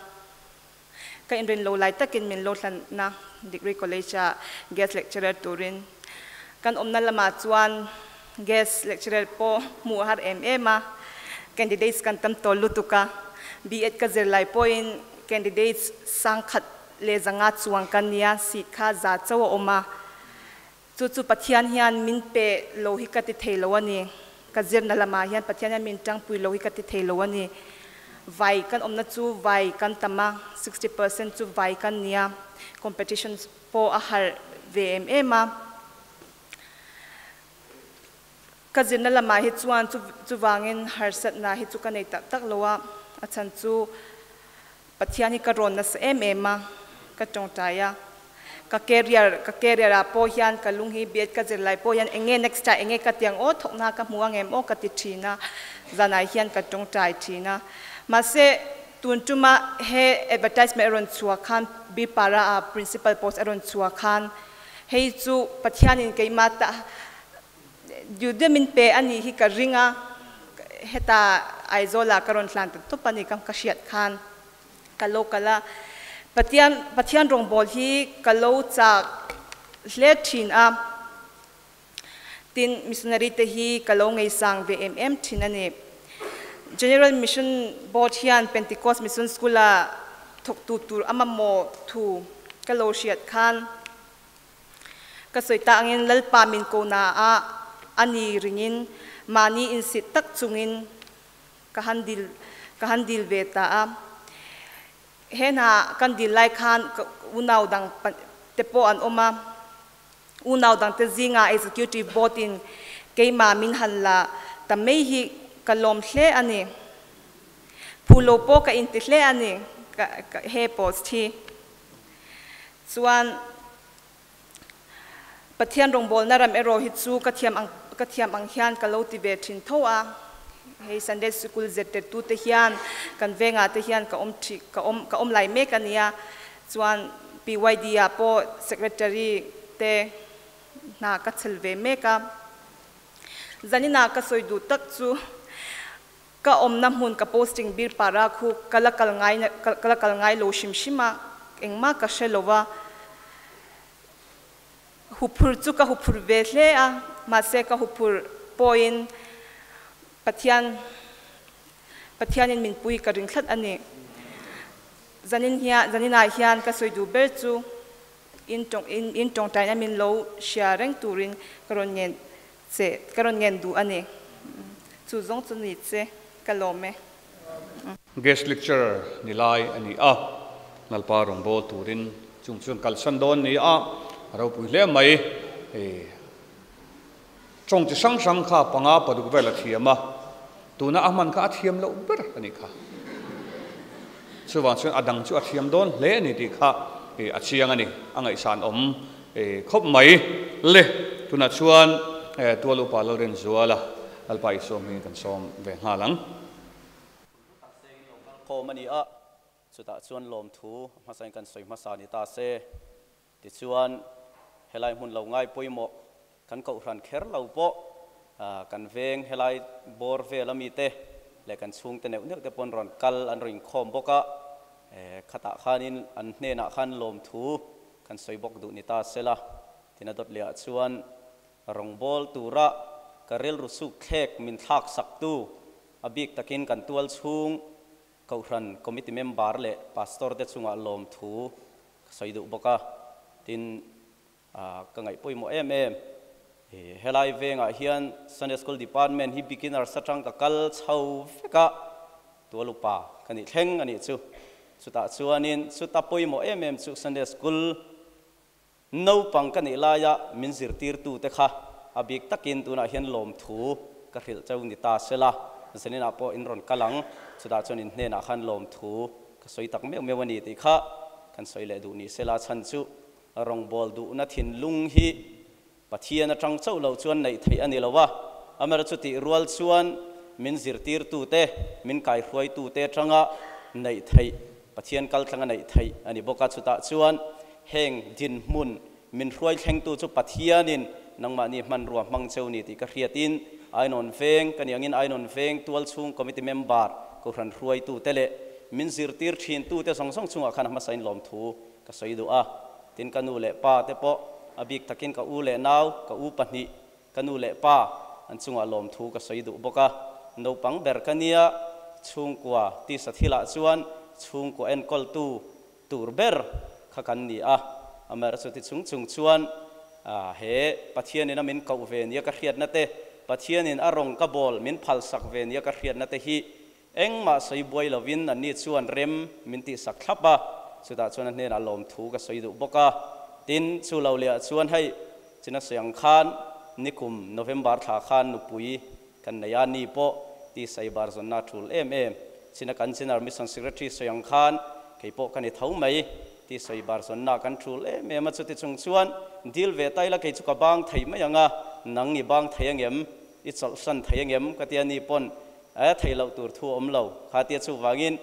ka inrin lo lai takin min lo hlan na degree college guest lecturer turin kan omna lama chuan guest lecturer po mu har ma candidates kan tam tolu tuka B.Ed ka zirlai point candidates sangkhat le zanga chuang kania si kha za chaw oma chu pathian hian min pe lo hi ka ti theilo ani ka zirna lama hian pathian min tang pui lo hi ka ti theilo ani vai kan omna chu vai kan tama 60% chu vai kan nia competitions po a har VMA ma ka zirna lama hi chuan chu wangin har sat na hi chu ka nei tak lowa achan chu pathian hi ka ron na ma ka tong taya ka career po hian ka lung hi B.Ed ka zirlai po hian enge next time enge ka tiang o thokna ka muang em o ka ti thina zanai hian ka tong tai thina ma se tuntuma he advertisement ron chua khan bi para principal post ron chua khan hei chu pathian in keima ta judemin pe ani hi ka ringa heta aizola karon tlan to pani kam ka shiat khan ka lokala pathian rong bol hi kalo chak hlethin tin missionary te hi kalo ngei sang VMM thin ani general mission board hian Pentecost mission school thok tu tur amamo thu kalo shiat khan ka soita angin lalpa min ko na ani ringin mani in sit tak chungin ka handil veta hena kan dilai khan unaw dang tepo an oma unaw dang te zinga executive board in keima min hanla tamei hi kalom hle ani phulo po ka inti hle ani ka he post hi chuan pathian rong bol naram ero hi chu ka thiam ang hian kalo ti ve thin thoa hei Sunday school zette tu te hian kan venga te hian ka om lai me kania chuan PYD po secretary te na ka chelve me ka zanina ka soidu tak chu ka om na mun ka posting bir para khu kalakal ngai lo shimshima engma ka shelowa hupur chu ka hupur ve hle ma se ka hupur point pathianin min pui ka ring thlat ani zanina hian ka soidu ber chu in tong tai na min lo sharing turin karon ngen du ani chu zong chu ni che kalome guest lecturer nilai ani a nalpa rong bol turin chung kalsan don ni a ro pui hle mai chong chi sang kha panga paduk vela thiama tuna ahman kha thiam lo ber ani kha chuwa chuan adang chu athiam don hle ni ti kha achiang ani angai san om khop mai le tuna chuan tualu pa lo ren zuala alpai som mi kan som ve halang ko mani a chuta chuan lom thu ma sain kan soi ma sa ni ta se ti chuan helai mun lo ngai poimo kan ko ran kher lo po kan veng helai bor ve lami te le kan chung te neu te pon ron kal an ring khom boka khata khanin an hne na khan lom thu kan soi bok du ni ta sela tina dot lia chuan rong bol tura karel rusu khek min thak sak tu abik takin kan tual chung kauran committee member le pastor te chunga lom thu soi du boka tin ka ngai poimo em helai venga hian Sunday school department hi beginner satang ka kal chau ka tualupa kani thleng ani chu chuta chuanin chuta poimo em chu Sunday school no pang kani laya min zir tir tu te kha abik takin tuna hian lom thu ka hril chau ni ta sela zanina po in ron kalang chuta chuanin hne na khan lom thu ka soi tak me wani ti kha kan soi le du ni sela chan chu rong bol du na thin lung hi pathian atang chau lo chuan nei thei ani lowa amara chuti rual chuan min zir tir tu te min kai hruai tu te tanga nei thei pathian kal thanga nei thei ani boka chuta chuan heng din mun min hruai thleng tu chu pathianin nangma ni man ruam mang cheu ni ti ka hriatin ainon veng kaniangin ainon veng tual chung committee member ko ran hruai tu tele min zir tir thin tu te song chunga khan ma sain lom thu ka soi du a tin kanu le pa te po abik takin ka u le naw ka u pani kanu le pa an chunga lom thu ka soi du boka no pang ber kania chung kwa ti sathila chuan chung ko en kol tu tur ber kha kan ni a amar chuti chung chuan he pathian ina min kau ve nia ka hriat na te pathian in arong ka bol min phal sak ve nia ka hriat na te hi engma soi boi lovin an ni chuan rem min ti sak thlapa chuta chuan hne na lom thu ka soi du boka tin chu lo lia chuan hai china sayang khan nikum November tha khan nupui kan naya ni po ti sai bar zon na thul china kan chinar mission secretary sayang khan kei po kan i thau mai ti sai bar zon na kan thul ma chuti chung chuan dil ve tai la kei chu ka bang thei mai anga nang ni bang thei angem i chol san thei angem ka ti ani pon thei lo tur thu om lo kha ti chu wangin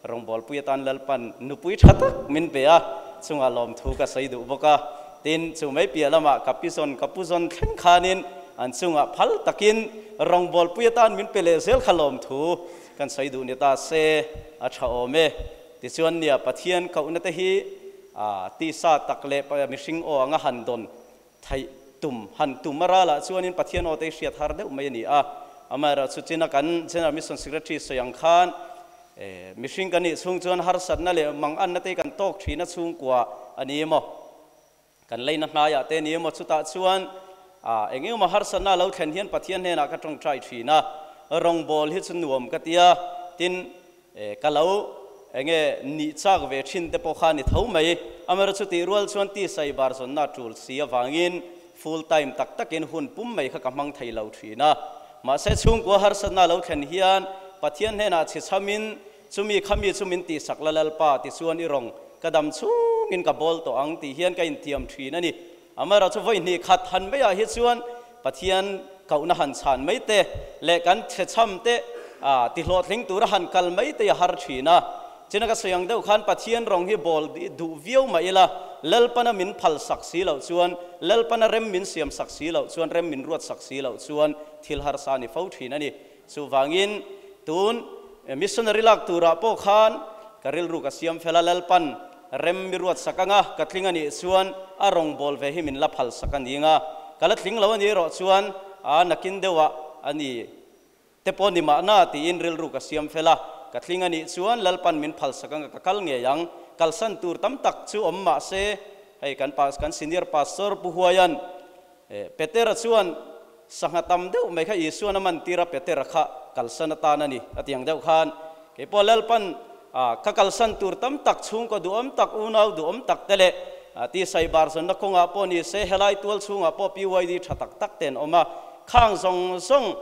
rong bol pui tan lalpan nupui thatak min pe a chunga lom thu ka sei du boka tin chu mai pia lama kapuzon khen khanin an chunga phal takin rong bol pui tan min pele zel khalom thu kan sei du ni ta se a tha ome ti chuan nia pathian ka unate hi ti sa takle pa mishing o anga handon thai tum han tumara la chuanin pathian o te hria thar deuh mai ni a amara chuchina kan general mission secretary Sayang Khan mishing kani chung chuan har satna le mang an na te kan tok thina chung kwa ani mo kan leina hmaya te ni mo chuta chuan engeu ma har satna lo thlen hian pathian he na ka tong trai thina rong bol hi chu nuam ka tia tin kalau enge ni chak ve thin te po khan ni thau mai amara chuti rual chuan ti sai bar zon na tul sia wangin full time tak takin hun pum mai kha ka mang thei lo thina ma se chung ko har satna lo thlen hian pathian he na chi chamin chumi khami chumin ti saklalal pa ti chuan i rong kadam chung in ka bol to ang ti hian ka in tiam thina ni amara chu voi ni khat han me ya hi chuan pathian kauna han chan mai te le kan the cham te ti hlot ling tur han kal mai te har thina china ka soyang deuh khan pathian rong hi bol du viau mai la lalpana min phal saksi lo chuan lalpana rem min siam saksi lo chuan rem min ruat saksi lo chuan thil har sa ni fau thina ni chu wangin tun missionary lak tura po khan karil ru ka siam phela lalpan rem mi ruat sakanga katlinga ni chuan arong bol ve hi min la phal sakaninga kalatling lo ani ro chuan nakin dewa ani teponi ma na ti in ril ru ka siam phela katlinga ni chuan lalpan min phal sakanga ka kal nge yang kalsan tur tam tak chu omma se hay kan senior pastor puhuayan petera chuan sangatam deuh mai kha isu na man tira petera kha kalsan ta na ni atiang deuh khan ke polal pan ka kalsan tur tam tak chung ko duam tak unau duam tak tele ti sai bar son na khonga po ni se helai tual chunga po PYD thatak tak ten oma khang song song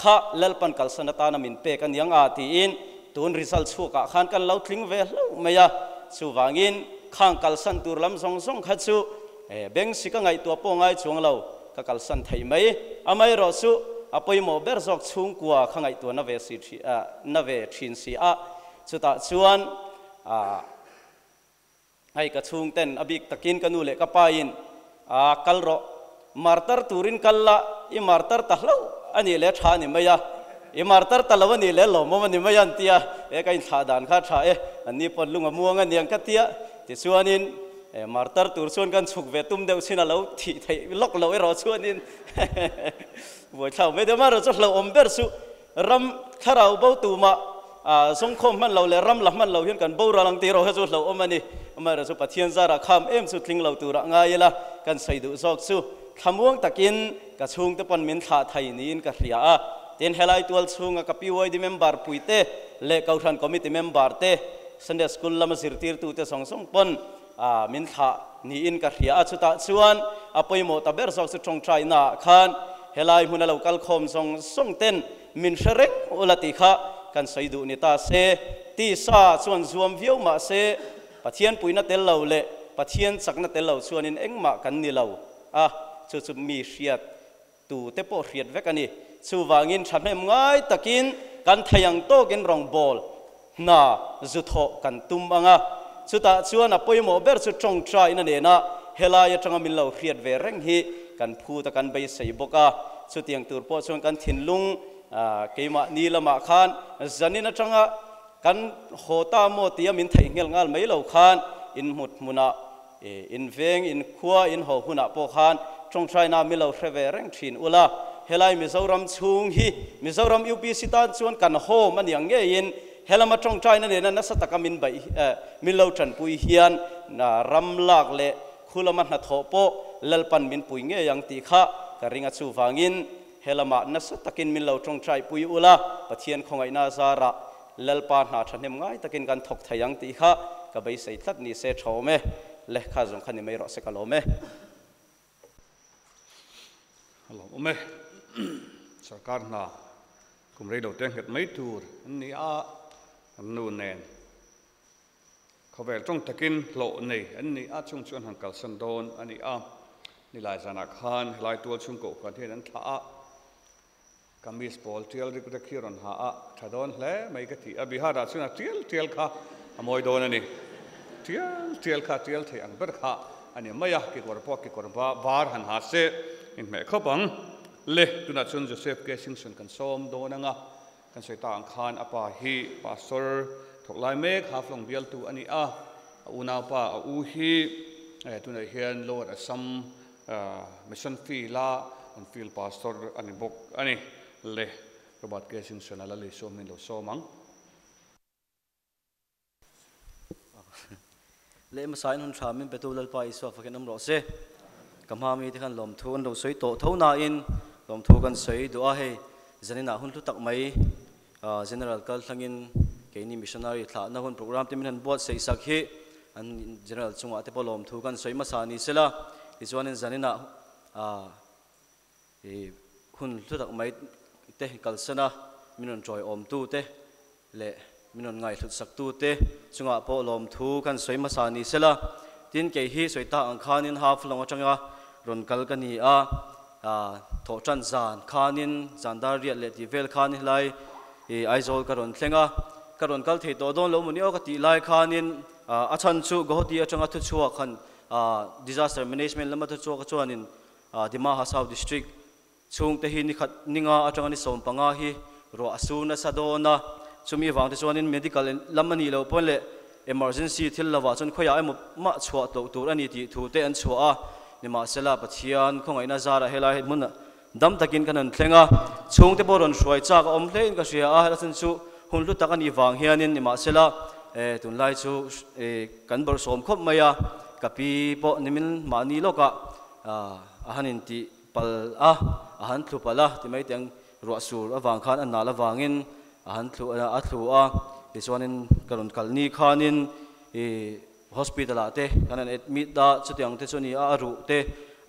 kha lalpan kalsan ta na min pe kan yang ati in tun result chu ka khan kan lo thling ve lo maya chu wangin khang kalsan tur lam song song kha chu beng sika ngai to po ngai chung lo ka kalsan thai mai amai ro su apoi mo ber zok chung kwa khangai to na ve si thi na ve thin si a chuta chuan ai ka chung ten abik takin kanu le ka pain kalro martar turin kalla I martar tahlo ani le tha ni maya I martar talawani le lo mo ni mayan tia e kain tha dan kha tha e ani pon lunga muanga niang ka tia ti chuanin martar tur chuan kan chuk ve tum deu sina lo thi thei lok lo e ro chuanin voi thau me de ma ro chu lo om ber su ram kharau bo tu ma song khom man lo le ram la man lo hian kan bo ra lang ti ro ha chu lo om ani ma ro chu pathian zara kham em chu thling lo tu ra nga yela kan sai du zok chu khamuang takin ka chung te pon min tha thai ni in ka hria a ten helai tual chunga ka PYD member puite le kauthran committee member te Sunday school lama sirtir tu te song song pon min tha ni in ka hria a chuta chuan apoi mo ta ber sok chu chong trai na khan helai huna local khom song song ten min sherek ulati kha kan saidu ni ta se ti sa chuan zuam viau ma se pathian puina tel lo le pathian chakna tel lo chuan in engma kan ni lo chu chu mi hriat tu te po hriat vek ani chu wangin thamem ngai takin kan thayang to ken rong bol na zutho kan tum anga chuta chuan apoi mo ber chu chong trai na ne na helai atanga min lo hriat ve reng hi kan phu ta kan bai sei boka chu tiang tur po chuan kan thinlung keima ni lama khan zanin atanga kan hota mo tia min thai ngel ngal mai lo khan in mut muna in veng in khua in ho huna po khan trong trai na mi lo hreve reng thin ula helai Mizoram chung hi Mizoram UPC tan chuan kan ho man yang nge in helama trong trai na ne na sataka min bai mi lo tran pui hian na ram lak le khulama na tho po lalpan min pui nge yang ti kha ka ringa chu wangin helama na satakin min lo trong trai pui ula pathian khongai na zara lalpa na thanem ngai takin kan thok thayang ti kha ka bai sei tlat ni se thome le kha jong khani mai ro se kalome hello ome sarkar na kumrei do teng het mai tur ni a nu nen khavel tong takin lo nei an ni a chung chuan han kal san don ani a ni lai zana khan lai tual chung ko kan hen an tha kamis pol tial rik rik hiron ha a thadon hle mai ka ti a bihara chuna tial kha amoi don ani tial kha tial the ang ber kha ani maya ki kor ba var han ha se in me khopang le tuna chun Joseph ke singsun kan som donanga kan soi ta ang khan apa hi pastor thoklai mek haflong bial tu ani a una pa u hi tuna hian lord asam mission fee la an feel pastor ani bok ani le robert ke singsun ala le so min lo so mang le ma sai nun thamin petulal pa iso fakin amro se kamami te kan lom thun do soi to thona in lom thu kan sei do a he zanina hun thu tak mai general kal thangin ke ni missionary thla na hun program te min han bot sei sak hi an general chunga te polom thu kan soi ma sa ni sela ti chuanin zanina hun thu tak mai te kal sana minon joy om tu te le minon ngai thut sak tu te chunga polom thu kan soi ma sa ni sela tin ke hi soi ta ang khanin half long atanga ron kal kani a tho chan zan khanin zandar riat le ti vel khan lai aizol karon thlenga karon kal thei to don lo muni o ka ti lai khanin achan chu gohti atanga thu chuwa khan disaster management lama thu chu ka chuanin Dima Hasau district chung te hi ni khat ninga atanga ni som panga hi ro asuna sadona chumi wang te chuanin medical lamani lo pon le emergency thil lawa chon khoya emo ma chhuwa to tur ani ti thu te an chhuwa ni ma sela pathian khongai na zara helai mun dam takin kanan thlenga chung te boron shwai cha ka om hlein ka ria a hasan chu hun lu takani wang hianin ni ma sela tun lai chu kan bor som khop maya kapi po nimin mani loka ahanin ti pal ahan thlu pala ti mai teng ro sur awang khan an nala wangin ahan thlu tichuanin karon kalni khanin hospital ate kanan admit da chutiang te chuni aru te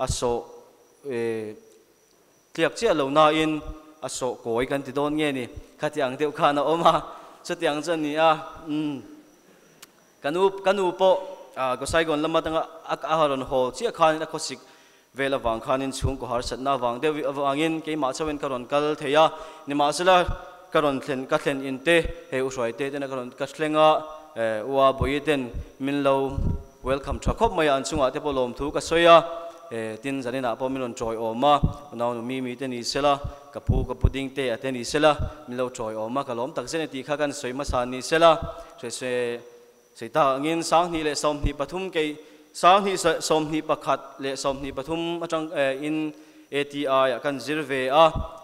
aso tiak chia lo na in aso koi kan ti don nge ni khatiang teu khana oma chutiang chani kanu po ko saigon lama tanga aharon ho chia khan a khosik vela wang khanin chung ko har satna wang de wangin ke ma chawen karon kal theya ni ma sala karon thlen ka thlen inte he usoi te tena karon ka thlenga wa boyiten min lo welcome thakop mai an chunga te polom thu ka soya tin zanina po min on choi oma naw mi te ni sela ka puding te ate ni sela min lo choi oma ka lom tak zene ti kha kan soi ma san ni sela se ta ngin sang ni le som ni pathum ke sang ni som ni pakhat le som ni pathum atang in ATI kan zirve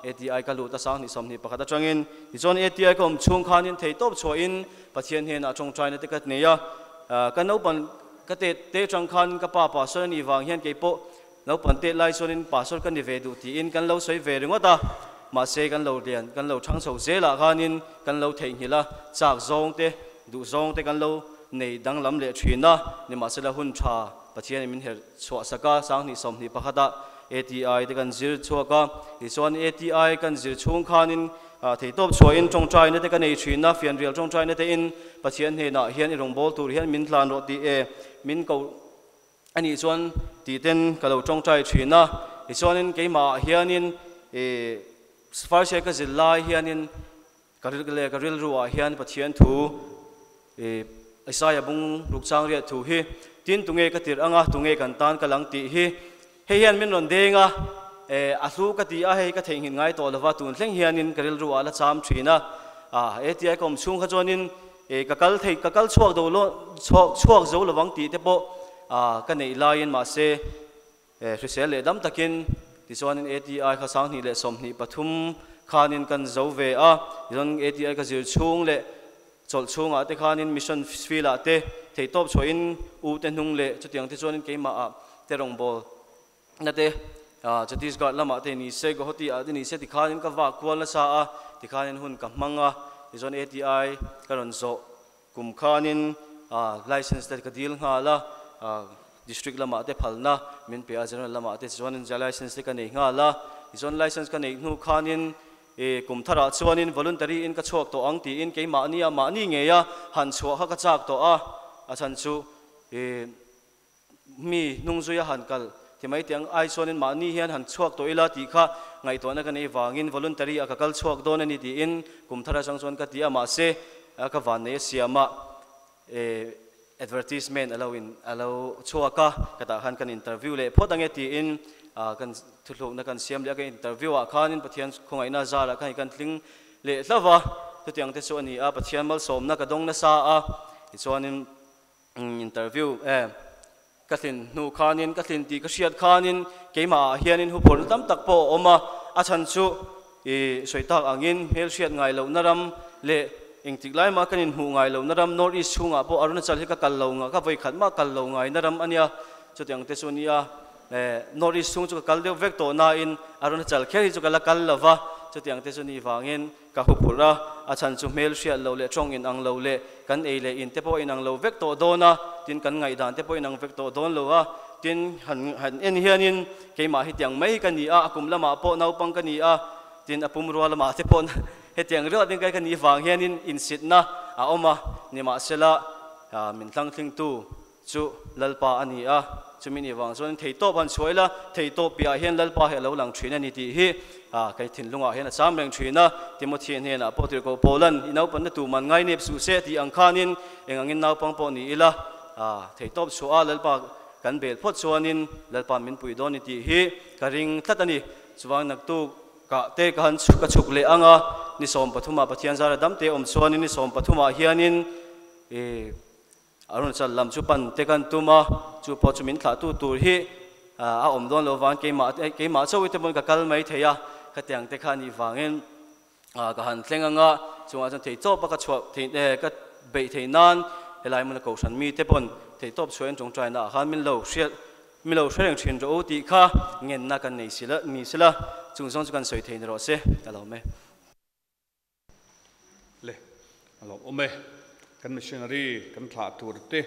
ATI ka lu ta sang ni som ni pakhat atangin izon ATI kom chung khanin thei top choin pathian hen a chong trai na te kat neya kan no pan ka te chang khan ka pa so ni wang hian ke po no pan te lai sonin pa so kan ni ve du ti in kan lo soi ve ringota ma se kan lo lian kan lo chang so zela khanin kan lo thei hila chak zong te du zong te kan lo nei dang lam le thina ni ma se la hun tha pathian min her chwa saka sang ni som ni pakhata ATI te kan zir chuaka izon ATI kan zir chung khanin thei top choin chong trai na te kan nei thina fian real chong trai na te in pathian he na hian irong bol tur hian min tlan ro ti min ko ani chuan ti ten ka lo chong trai thina ichuanin keima hianin farshe ka zillai hianin karil ruwa hian pathian thu Isaiah bung rukchang ria thu hi tin tunge ka tir anga tunge kan tan ka lang ti hi hian min ron denga athu ka ti a he ka theng hin ngai to lawa tun thleng hianin karil ruwa la cham thina ATI kom chung kha chonin ka kal chuak do lo chuak zo lawang ti te po ka nei lain ma se hrisel le dam takin ti chonin ATI kha sang ni le som ni pathum khanin kan zo ve yon ATI ka zir chung le chol chunga te khanin mission fila te thei top choin u te hnung le chutiang te chonin keima te rong bol na te Chhattisgarh lama te ni se go hoti a ni se ti khanin ka wa kwal na sa ti khanin hun ka manga izon ATI karon zo kum khanin license te ka deal nga la district lama te phalna min pe general lama te zonin license te ka nei nga la izon license ka nei nu khanin kum thara chuanin voluntary in ka chhuak to ang ti in ke ma ni ngeya han chhuak ha ka chak to a chan chu mi nungzuya han kal timai tiang ai sonin ma ni hian han chhuak to ila ti kha ngai to na ka nei wangin voluntary a ka kal chhuak don ani ti in kum thara chang chon ka ti ama se ka van ne siama advertisement allow chuaka kata han kan interview le phodange ti in kan thuluk na kan siam le ka interview a khanin pathian khongai na zara kai kan tling le hlawa to tiang te so ani a pathian mal som na ka dong na sa a chuanin interview kathin nu khanin kathin ti ka hriat khanin keima hianin hu phol tam tak po oma a chan chu soitak angin hel hriat ngai lo naram le engtik lai ma kanin hu ngai lo naram north east chunga po arunachal hi ka kal lo nga ka voi khat ma kal lo ngai naram ania chutiang te sonia north east chung chu kal deu vek to na in arunachal kheri chu kala kal lawa chutiang te soni wangin ka hu phura a chan chu mel hriat lo le chong in ang lo le kan ei le in te po in ang lo vek to dona tin kan ngai dan te po in ang vek to don lo a tin han en hianin keima hi tiang mai kan ni a akum lama po nau pang kan ni a tin apum ruwa lama te po hetiang ro din kai kan ni wang hianin in sit na a oma ni ma sela min tlang thing tu chu lalpa ani a chumini wang zon thei to ban choila thei to pia hian lalpa he lo lang thina ni ti hi kai thin lunga hian a cham leng thina timothy he na potir ko polan inau pan na tu man ngai nep su se ti ang khanin engangin nau pang po ni ila thei top chu a lalpa kan bel phot chuanin lalpa min pui don ni ti hi karing thlatani chuwang nak tu ka te kan ka chuk le anga ni som pathuma pathian zara dam te om chuanin ni som pathuma hianin arunachal lam chu pan te kan tuma chu po chu min thla tu tur hi a om don lo wang ke ma chawi te bon ka kal mai theya ka tiang te khani wangin ka han thlenganga chunga chan thei cho pa ka chhuak thei ka bei thei nan helai mun ko san mi te pon thei top chuan chung trai na han min lo hriang thin ro ti kha ngen na kan nei sila ni sila chung zong chu kan soi thein ro se alo me le alo ome kan missionary kan thla tur te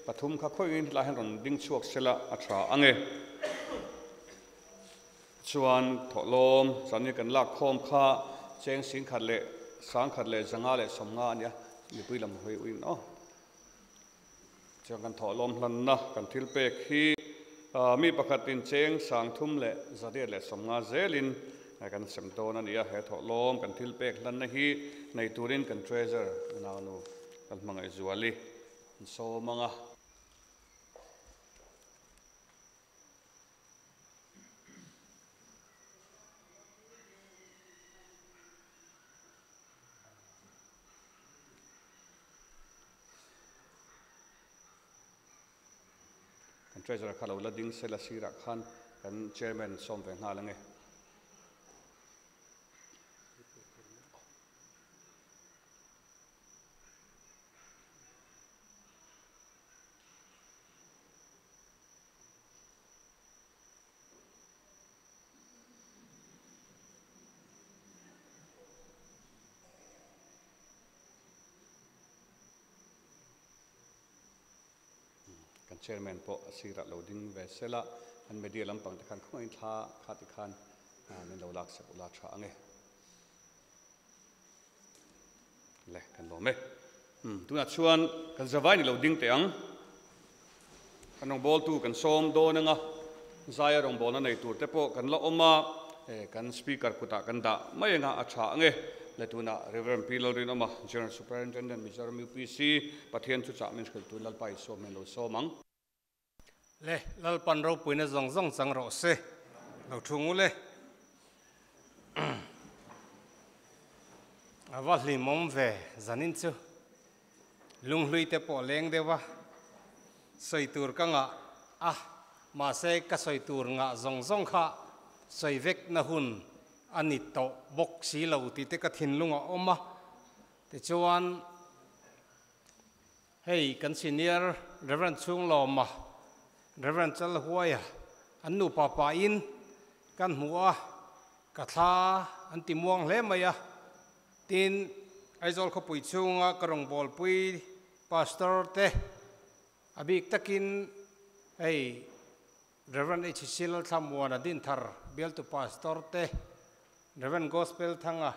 pathum kha khoi in la hen ron ding chuak sela atra ange chuan tholom sani kan lak khom kha cheng sing khat le sang khat le zanga le somnga ania mi pui lam hoi uin no chuan kan tholom hlan na kan thil pek hi mi pakhatin cheng sang thum le zade le somnga zelin kan semton ania he tholom kan thil pek hlan na hi nei turin kan treasure na nu kan mangai zuali so manga treasurer khalo la ding sela sira khan kan chairman som ve nga lange chairman po asira loading vesela an media lampang te khan khoi tha khati khan nin lo lak se ula tha ange le kan lo me tuna chuan kan zawai ni loading te ang kanong bol tu kan som do nanga zaya rong bol na nei tur te po kan la oma kan speaker kuta kan da mai nga atha ange le tuna reverend pilor rin oma general superintendent mizoram UPC pathian chu cha min khol tu lalpai so men lo so mang le lal pan ro puina zong chang ro se lo thungu le awa hli mom ve zanin chu lung hlui te po leng dewa soi tur ka nga ma se ka soi tur nga zong kha soi vek na hun ani to bok si lo ti te ka thin lunga oma te chuan hey kan senior reverend chung lo ma reverend chal huaya anu papa in kan hua ka tha an ti muang hle maya tin aizol kho pui chunga karong bol pui pastor te abik takin hey reverend HCL thamwana din thar bel to pastor te reverend gospel thanga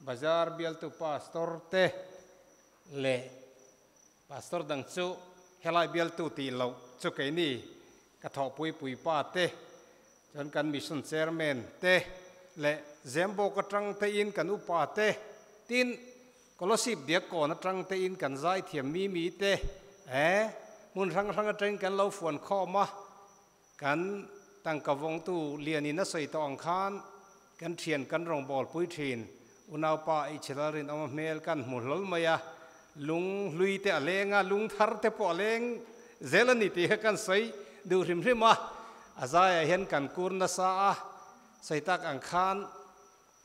bazar bel to pastor te le pastor dang chu helai bel tu ti lo chu ke ni ka tho pui pa te jan kan mission chairman te le zembo ka tang te in kan upa te tin kolosip dia ko na tang te in kan zai thiam mi te mun rang ateng kan lo fuan kho ma kan tang ka wong tu liani na sei to ang khan kan thian kan rong bol pui thin unau pa I chelarin am mel kan mulol maya lung lui te alenga lung thar te po leng zelani ti kan sei du rim ma azaya hen kan kurna sa saitak ang khan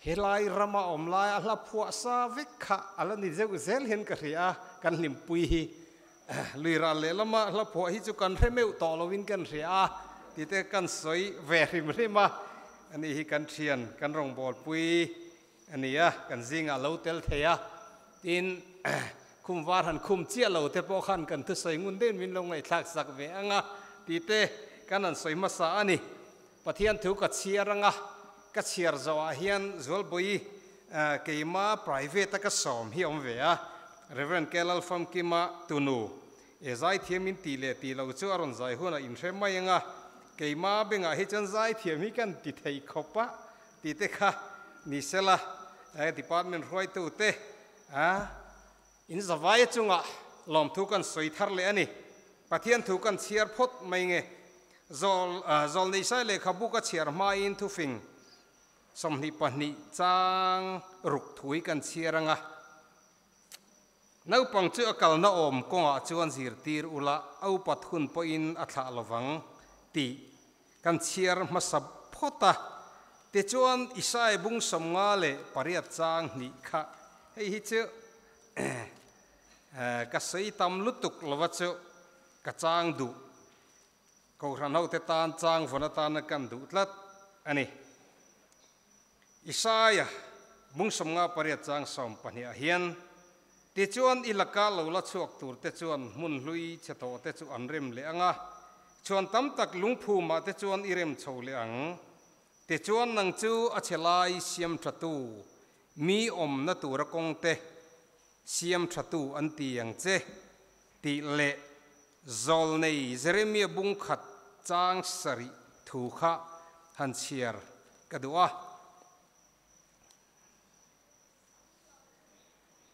helai rama omlai ala phua sa vikha ala ni zeu zel hen ka ria kan lim pui hi lui ra le lama ala phua hi chu kan remeu to lovin kan ria ti te kan soi ve rim ma ani hi kan thian kan rong bol pui ania kan zinga lo tel theya tin kum war han kum chia lo te po khan kan thu soi ngun den min long ngai thak sak ve anga ti te kan an soi ma sa ani pathian thu ka chiaranga ka chiar zawa hian zol boi keima private ka som hi om ve a reverend kelal fam kima tunu ezai thiamin ti le ti lo chu aron zai huna in threm mai anga keima benga hi chan zai thiami kan ti thei khopa ti te kha ni sela department roi tu te in zawai chunga lom thu kan soi thar le ani pathian thu kan chiar phot mai nge zol nei sai le khabu ka chiar ma in thu fing somni pani chang ruk thui kan chiaranga nau pang chu akal na om konga chuan zir tir ula au pathun po in atha lawang ti kan chiar ma sab phota te chuan isai bung somnga le pariat chang ni kha hei hi chu ka sei tam lutuk lawa chu ka chang du ko ran ho te tan chang vona tan kan du tlat ani Isaiah mung som nga paria chang som pania hian ti chuan ilaka lo la chuak tur te chuan mun hlui cheto te chu anrem le anga chuan tam tak lungphu ma te chuan irem chho le ang te chuan nang chu achelai siam thatu mi om na tur kong te siam thatu an tiang che ti le zol nei Jeremia bung khat chang sari thu kha han chiar kadua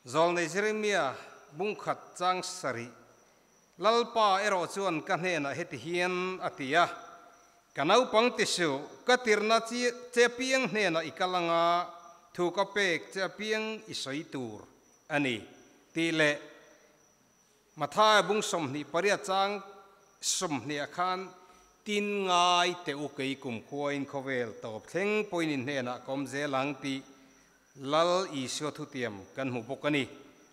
zol nei Jeremia bung khat chang sari lalpa ero chuan ka hena heti hian atia kanau pang ti su ka tirna chi che piang hena ikalanga thu ka pek che piang isoi tur ani ti le matha bung som ni paria chang som ni akhan tin ngai te u kei kum khoin khovel top thleng poinin hena kom je lang ti lal I sio thu tiam kan mu bokani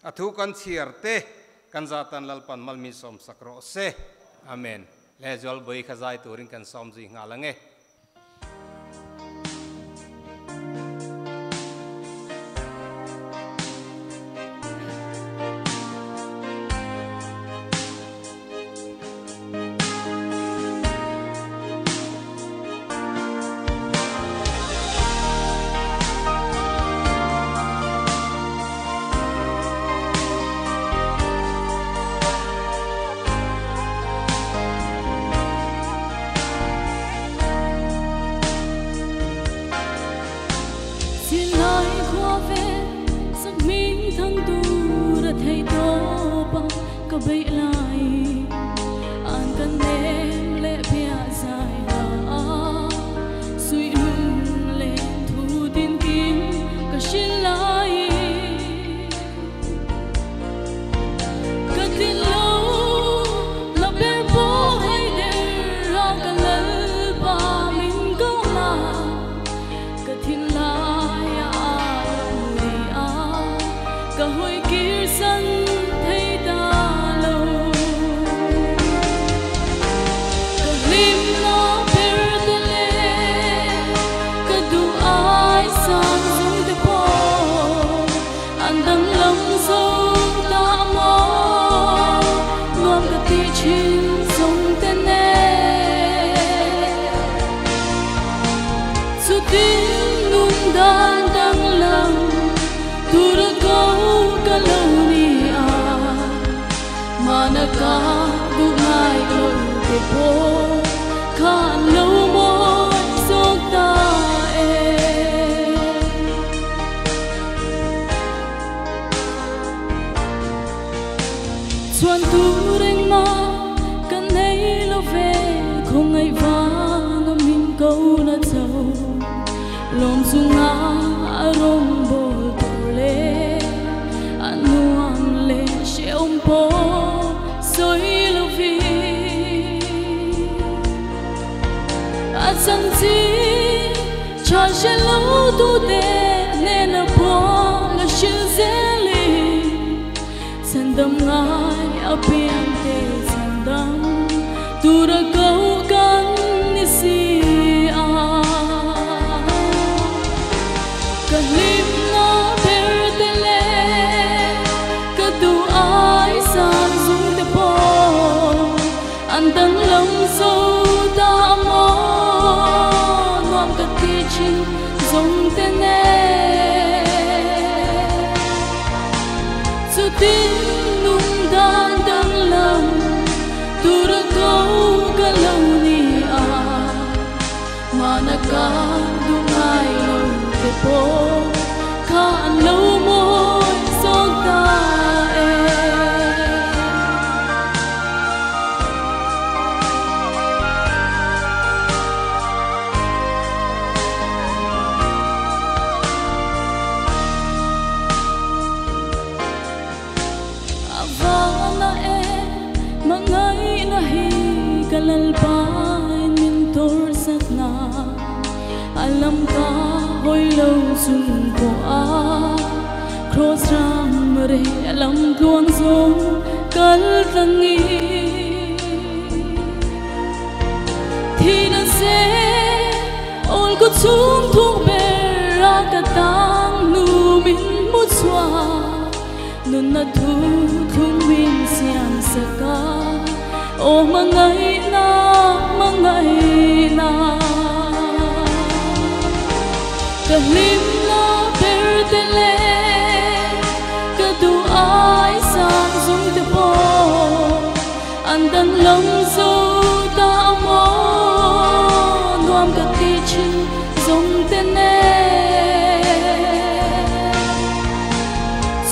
athu kan chiar te kan zatan lalpan malmi som sakro se amen le jol boi khazai turin kan som ji ngalange Cross ram re lam luang zong kal tangi thì nó sẽ ôn có chung thuốc bè ra cả tang nu min mu xóa nun na thu thung min xiang sa ca ô mà ngày na cả lim la pertele cả du ai sang dung te po an dan lòng sâu ta mo nuam cả ti chin dung te ne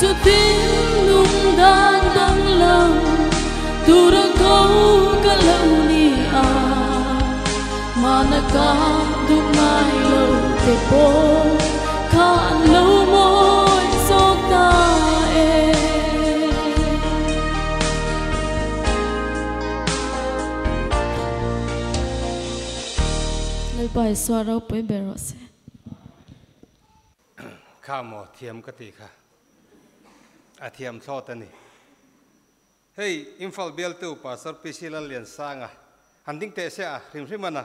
su tin nung dan dan lòng tu ra câu cả lâu ni à mà na ca du mai lâu te po khan lâu môi sốc ta bài xóa rau bơi bể rồi sẽข้าหมอเทียมกติค่ะอาเทียมทอดนี่เฮ้ยอินฟัลเบลตูปัสสาวะพิชิลเลียนสร้างอ่ะหันดิ้งเตะเสียริมริมันนะ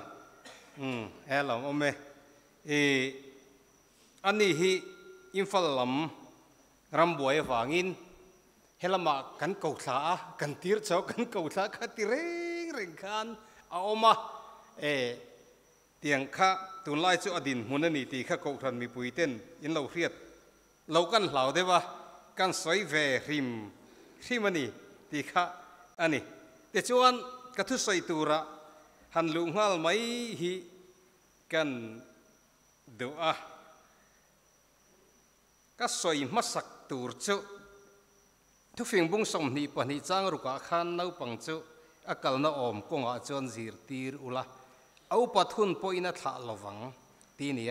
หลังอเมอันนี้ฮีอินฟัลลำรำบวยฝังอินเฮลมากันเกาสากันตีร์เจ้ากันเกาสาขัดตีเร่งขันเอามาเตียงข้าตุนไล่จุอดินมุนนี่ตีข้าเกาทันมีปุยเต้นอินเราเครียดเรากันเหล่าได้ว่ากันสวยเวริมมันนี่ตีข้าอันนี้แต่ชวนกระทุ้ใส่ตัวระหันลุงฮัลไม่ฮีกันดูก็สวยมาสักตัวจุทุกสิ่งบุ้งสมนีปนิจังรุกอาขันน้าปังจุอากาศน้าอมกงอาจวนจีร์ตีร์อุละเอาปัทุนปอยนัทละลวังทีนี้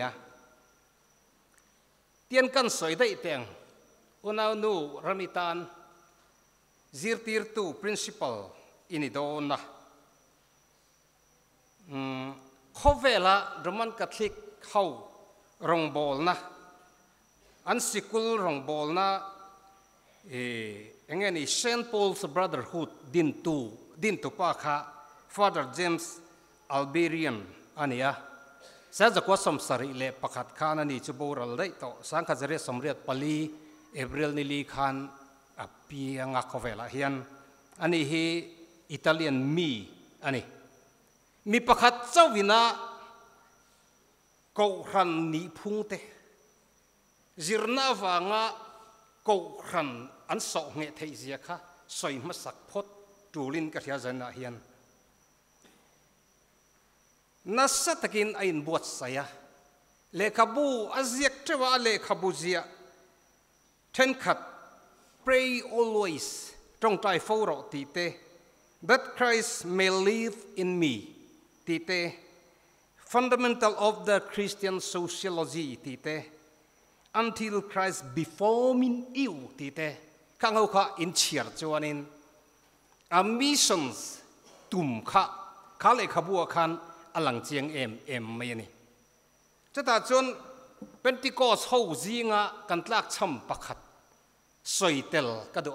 เตียนกันสวยได้เตียงอุณานูรามิตันจีร์ตีร์ตู principal อินิโดนะเขาเวลาโรมันคาทอลิกเขารองบอลนะอันสิกุลรองบอลนะอย่างนี้เซนต์พอลส์บราเธอร์ฮูดดินตุป้าค่ะ Father James Alberian อันนี้เสียจากว่าสมสริเลปขัดขานนี่จะบูรได้ต่อสังกัดเรียสมเรียปลีเอเบริลนิลีขันปีงาเขาเวลาเฮียนอันนี้ฮีอิตาเลียนมีอันนี้มีปขัดเจ้าวินาเกาขันนิพุงเตจิรนาวางาเกาขันอันสองเงเทียค่ะสวยมาสักพดจูลินกัทยาจันนาเฮียนนัสตะกินไอ้บวชเสียเลขบูอาเซียกเทวาเลขบูเซียเทนขัด pray always จงใจเฝ้ารอตีเต that Christ may live in me ตีเต fundamental of the Christian sociology ตีเต until Christ before me you ตีเตข้างเขาข้าอินเชียร์จวนิน a missions ตุ่มข้าเลขบัวคันอลังเจียงไม่นี่จะตัดจนเป็นที่ก่อเช่าจีงะกันลากช่ำปักขัดสวยเตลก็ดู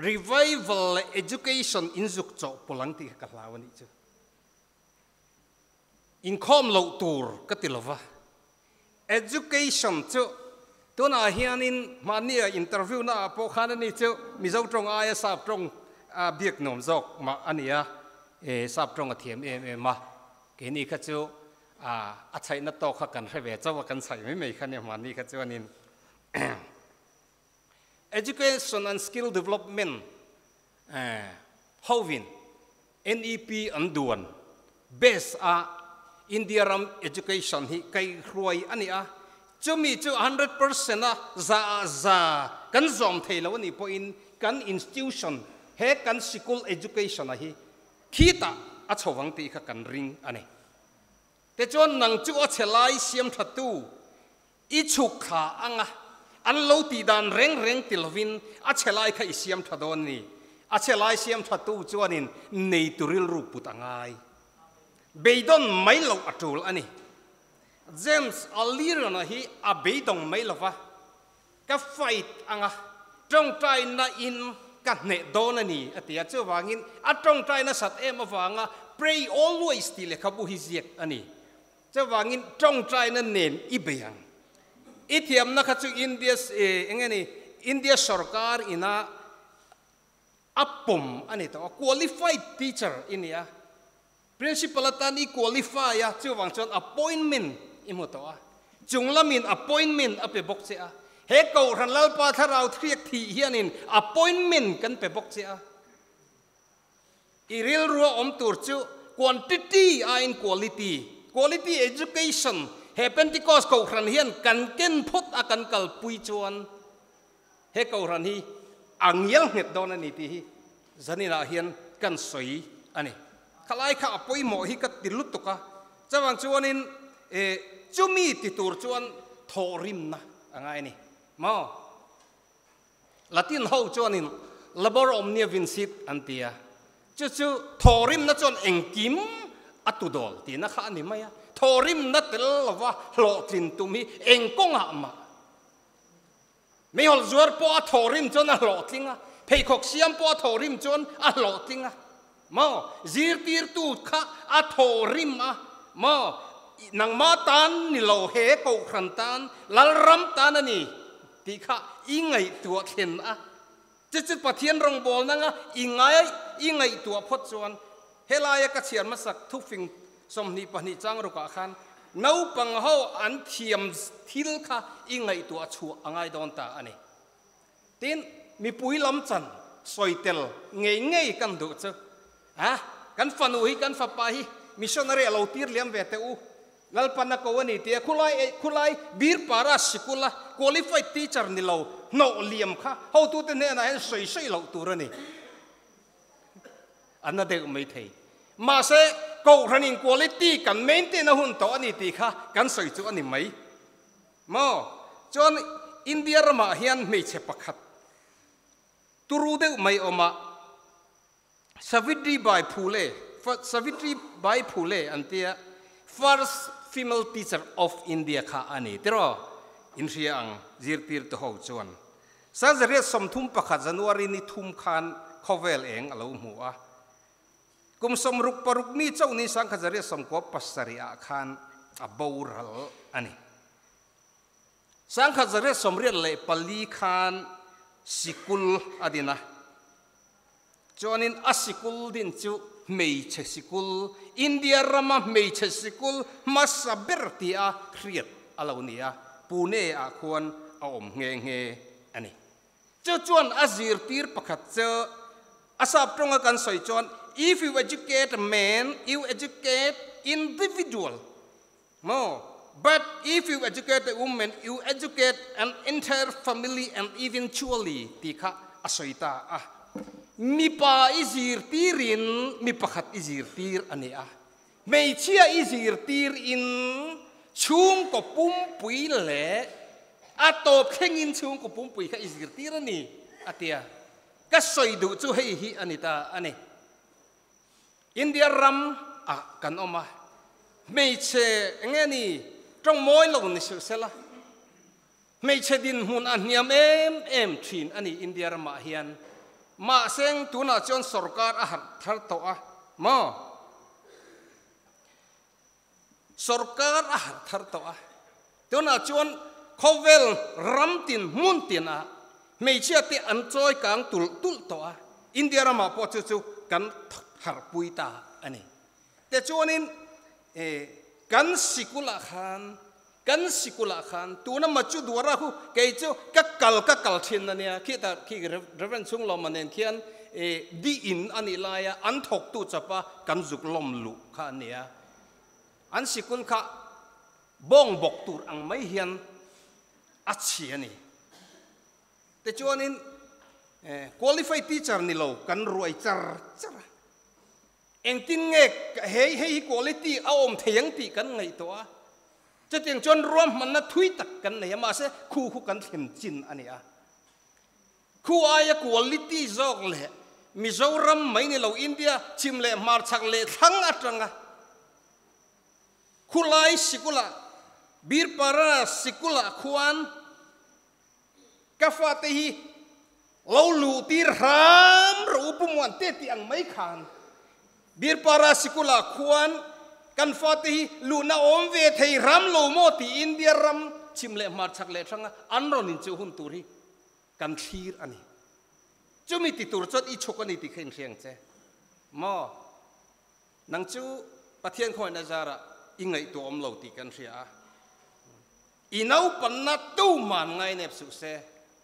revival education อินสุกโจพลังที่กัลาวันนี้จูอินคอมโลตูร์ก็ติลวะ education จูตัวน่าเฮียนินมาเนี่ยอินเตอร์วิวน่าพวกข้านี่จูมีเจ้าตรงอายสาบตรงเบียกหนุ่มจอกมาอันนี้ทราบตรงกับเทียมมาเกนี่ข้าเจ้าอาศัยนัตโตข้ากันให้เวเจ้าว่ากันใส่ไม่ขันเนี่ยมันนี่ข้าเจ้านิน education and skill development Hovin NEP อันด่วน base India ram education ที่ใครรวยอันนี้จะมีจะ 100% zaกันจอมเทลวันนี้พอกัน institution เฮกัน school education ที่ขี้ตาอัศวังตีขกันริงอันนี้แต่จนนังจูอัศไลเสียมทัดตูอิชุกขาอันโลตีดานเร่งติลวินอัศไลข้าเสียมทัดวันนี้อัศไลเสียมทัดตูจวนนินในตุริลรูปุตังไงเบย์ดอนไม่เล่าอัตุลอันนี้เจมส์อัลลีรนะฮีเบย์ดอนไม่เล่าวะก็ไฟต์จงใจน่าอินกันเนโดนนี่อติยาเจ้าวางินตรงใจน่าสัตเอ็มวาง pray always ที่เลยครับบุฮิเซียกอันนี้จะว่างินจงใจนั่นเน้นอีเบียงอีเทียมนะครับจุอินเดียอย่างนี้อินเดียสรการอินะอัปปมอันนี้ตัว qualified teacher อินี่อะ principal ตันอี qualify อะจะวางจน appointment อิมุตัวจุงละมิน appointment อภิบกเสียเฮกูรันลลปาถ้าเราเรียกที่เฮียนิน appointment กันไปบกเสียอีเรียลรัวตัวจู quantity อิน quality education เฮเป็นที่ก็สกูรันเฮียนกันเกินพุทธกันกัลปุยจวนเฮกูรันฮีอังยังเหตุโดนนี่ที่จันนี่ละเฮียนกันสวยอันนี้ขลายข้าปุยหมอฮีกัดติลุตุกะจะวางจวนนินจูมีติตัวจวนทอริมนะอะไรนี่มาละตินเฮาจวนนินลับบรอมเนียวินซิตอันเตียจู่ทอริมนะจวนเอ็งกิมอัตุดอลตีนะข้านี่ไม่อะทอริมนะเตลลว่าหลอตินตุมีเอ็งกงอะมาไม่ฮอลจวร์ปอทอริมจวนอะหลอติงอะเพย์ขกเสียมปอทอริมจวนอะหลอติงอะมาจีร์ตีร์ตูข้าอะทอริมอะมานังมาตันนี่เราเฮกูครันตันลัลรัมตันนี่ที่ข้าอิงไงตัวเข็นอะจุดปะเทียนรองบอลนั่งอะอิงไงตัวพดจวนเฮลายกระเชียนมาสักทุกฟิงสมนิปนิจังรุกอาคันน้าปังเฮาอันเทียมทิลข้าอิงไงตัวชัวอังไงโดนตาอันนี้ทีนมีปุยลำจันสอยเตลเงยกันดูเจ้ากันฟันอุยกันฟับไปมิชชันนารีเราตีร์เลี้ยงเวทอูลัลปันนักวันนี้ที่คุไลบีร์ปาราสิกุลละ qualified teacher นี่เราโนเลียมค่ะเขาตัวเนี้ยนะเห็นสวยๆเราตัวนี้อันนั้นเด็กไม่ทีมาเสกกูรันิน quality กันเมนเทนหุ่นตัวนี้ที่ค่ะกันสวยจุอันนี้ไม่มาจนอินเดียมาเฮียนไม่เช็บขัดตัวรู้เด็กไม่ออกมาสวิตรีบายพูเล่สวิตรีบายพูเล่อันเดียfirst female teacher of India ค่ะอันนี้ที่เราอินเดียอังจีร์ตีร์ตัวเขาจวนซาจะเรียกสมทุมประคัดจันวารีนิทุมคันเขาเวลเองเราหัวกุมสมรุกปรุกมีเจ้านี้สังขจะเรียกสมกบปัสสริอาคันบูรัลอันนี้สังขจะเรียกสมเรียกเลยปลีคันสิกุลอดีนะจวนินอสิกุลดินจูไม่ใช่สิกุลอินเดียรามาไม่ใช่สิกุลมาสเบรติอาเครียดอะไรนี่อะปูเน่อาควรเอาอมเงยอันนี้เจ้าจวนอาจีร์ตีร์ประคัดเจ้าอาสาบตรงกันสอยจวน if you educate a man you educate individual no but if you educate a woman you educate an entire family and eventually ที่ข้าอาศัยตามีป่าอิจิรตีรินมีประคัดอิจิรตีรอันนี้ไม่เชื่ออิจิรตีรอินชุงก็ปุ่มปุยแหละตบแข่งอินชุงก็ปุ่มปุยข้าอิจิรตีรนี่เตียก็สวยดูจู่ให้ฮีอันนี้ตาอันนี้อินเดียรัมกันออกมาไม่เชื่อไงนี่จงมอยลงในสุดเสละไม่เชื่อดินหุ่นอันเนียมเอ็มทินอันนี้อินเดียรัมเฮียนมาเซงตัวน่าจนสรการอาหารทัดตัวมาสรการอาหารทัดตัวตัวน่าจนเขาเวลรัมตินมุนตินไม่เชื่อที่อันจอยกลางตุลตัวอินเดียรามาพอจู่ๆกันหาปุยตาอันนี้แต่จวนนี้กันสิกุลาขันตัวนั้นมาจุดวัวเราเกยจูกักกัลทินนั่นเนี่ยคิดเรเวนซุงลมมันเนี่ยเขียนดีอินอันนี้ลายอันถกตุจับปะกันจุกลมลุข้าเนี่ยอันสิกุลข้าบ้องบกตูอังไม่เห็นอัดเชียนี่แต่จวนนี้qualified teacher นี่เรากันรวยจัรเองติ้งเงกเฮ้ย quality เอาอมเถียงตีกันไงตัวจะเตียงจนรวมมันน่ะทุยตักกันเนี่ยมาเสคู่กันเห็นจินอันนี้คู่อายกูลิตี้จอกเลยมิโซรัมไม่เนี่ยเราอินเดียชิมเลยมาชักเลยทั้งอัตรังคู่ไลสิกุละบีร์ปาราสิกุละขวานกาฟาเตฮีเราลูตีรามรูปมวนเตติอังไม่ขาน bir para sikula khuan kan fati luna omve thei ram lo mo ti India ram chimle mar chakle thanga anron in chu hun turi kan thir ani chumi ti tur chot I chokani ti khen riang che mo nang chu pathian khoi na zara ingai to om lo ti kan ria inau panna tu man ngai nep su se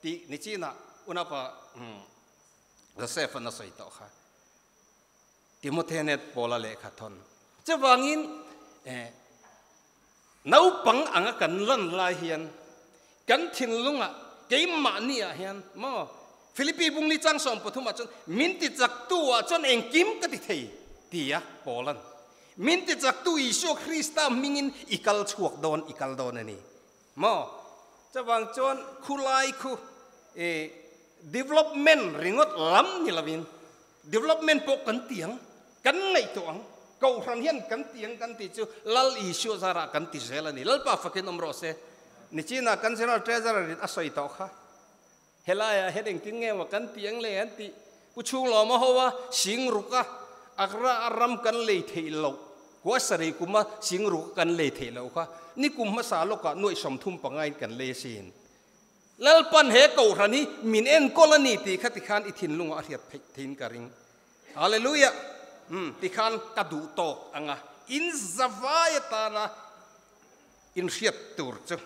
ti ni china unapa the seven na sai to kha Timothy pola le khathon chawangin nau pang anga kan lan lai hian kan thin lunga keima nia hian mo Philippi bung ni chang som pathuma chon minti chak tua chon engkim ka ti thei tia polan minti chak tu Isu Krista mingin ikal chuak don ani mo chawang chon khulai khu development ringot lam ni lavin development po kan tiang kan ngai to ang kau ran hian kan tiang kan ti chu lal Isu zara kan ti zelani lal pa fakin omro se ni china kan general treasurer in asoi to kha helaya hedeng tinge wa kan tiang le an ti pu chu lo ma howa sing ruka akra aram kan le thei lo kwa sari kuma sing ru kan le thei lo kha ni kum ma sa lo ka noi som thum pangai kan le sin lal pan he kau ran hi min en colony ti khati khan I thin lunga riat thein karing hallelujah ti khan ka du to anga in zavaya ta na in riat tur chu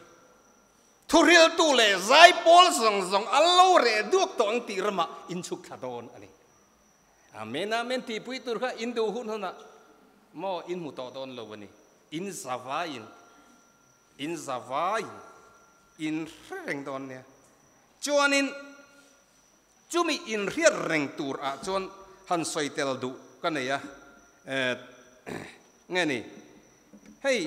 thuril tu le zai pol zong allo re duak to ang ti rama in chuk thadon ani amen amen ti pui tur kha in du hun hona mo in mu to don lo ani in zavain in reng don ne chuanin chumi in riat reng tur a chuan han soi tel du kanaya nge ni hey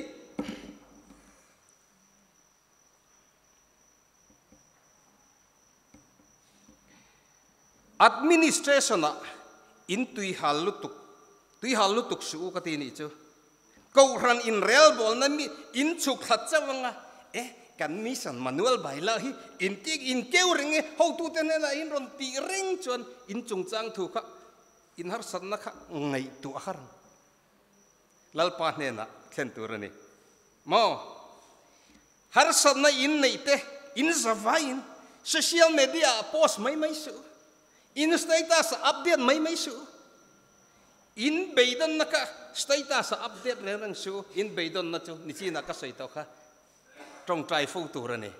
administration in tui halutuk su ka ti ni chu ko ran in real bol na mi in chu khat chawanga kan mission manual baila hi in tik in keu ringe ho tu te na in ron ti ring chon in chung chang thu kha in har san na kha ngai tu har lal pa ne na khen tu rani mo har san na in nei te in zavain social media post mai su in status update mai su in beidon na ka status update le rang su in beidon na chu ni chi na ka sai to kha trong trai phu tu rani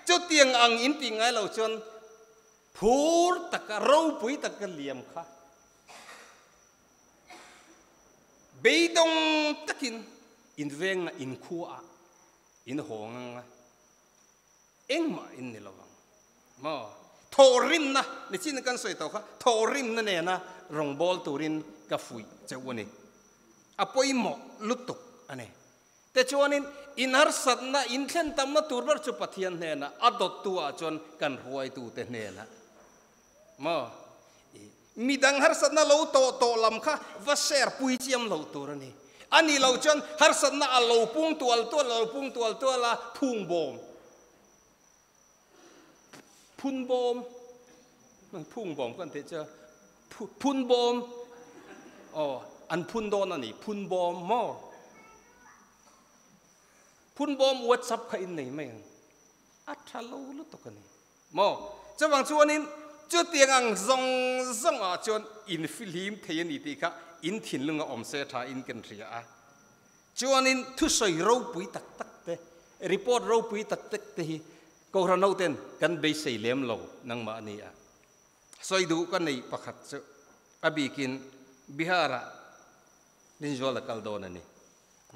chu tiang ang in ti ngai lo chon phur taka ro pui taka liam kha beidong takin in veng na in khua in hong engma in ni lawang mo thorin na ni chin kan soi to kha thorin na ne na rong bol turin ka fui chawani apoi mo lutuk ane te chuanin in har sat na in thlen tam na turbar chu pathian ne na adot tu a chon kan huai tu te ne na mo midang har sat na lo to lam kha va ser pui chiam lo turani ani lo chon har sat na a lo pung tual la phung bom kan te cha phun bom an phun don ani phun bom mo phun bom WhatsApp kha in nei mai athalo lu to kan mo chawang chuanin chu tiang zong a chon in film theiani ti kha in thin lunga om se tha in kan ria a chuanin thu soi ro pui tak te report ro pui tak te hi ko ranau ten kan be sei lem lo nang ma ni a soi du kan nei pakhat chu abikin bihara ninjola kaldona ni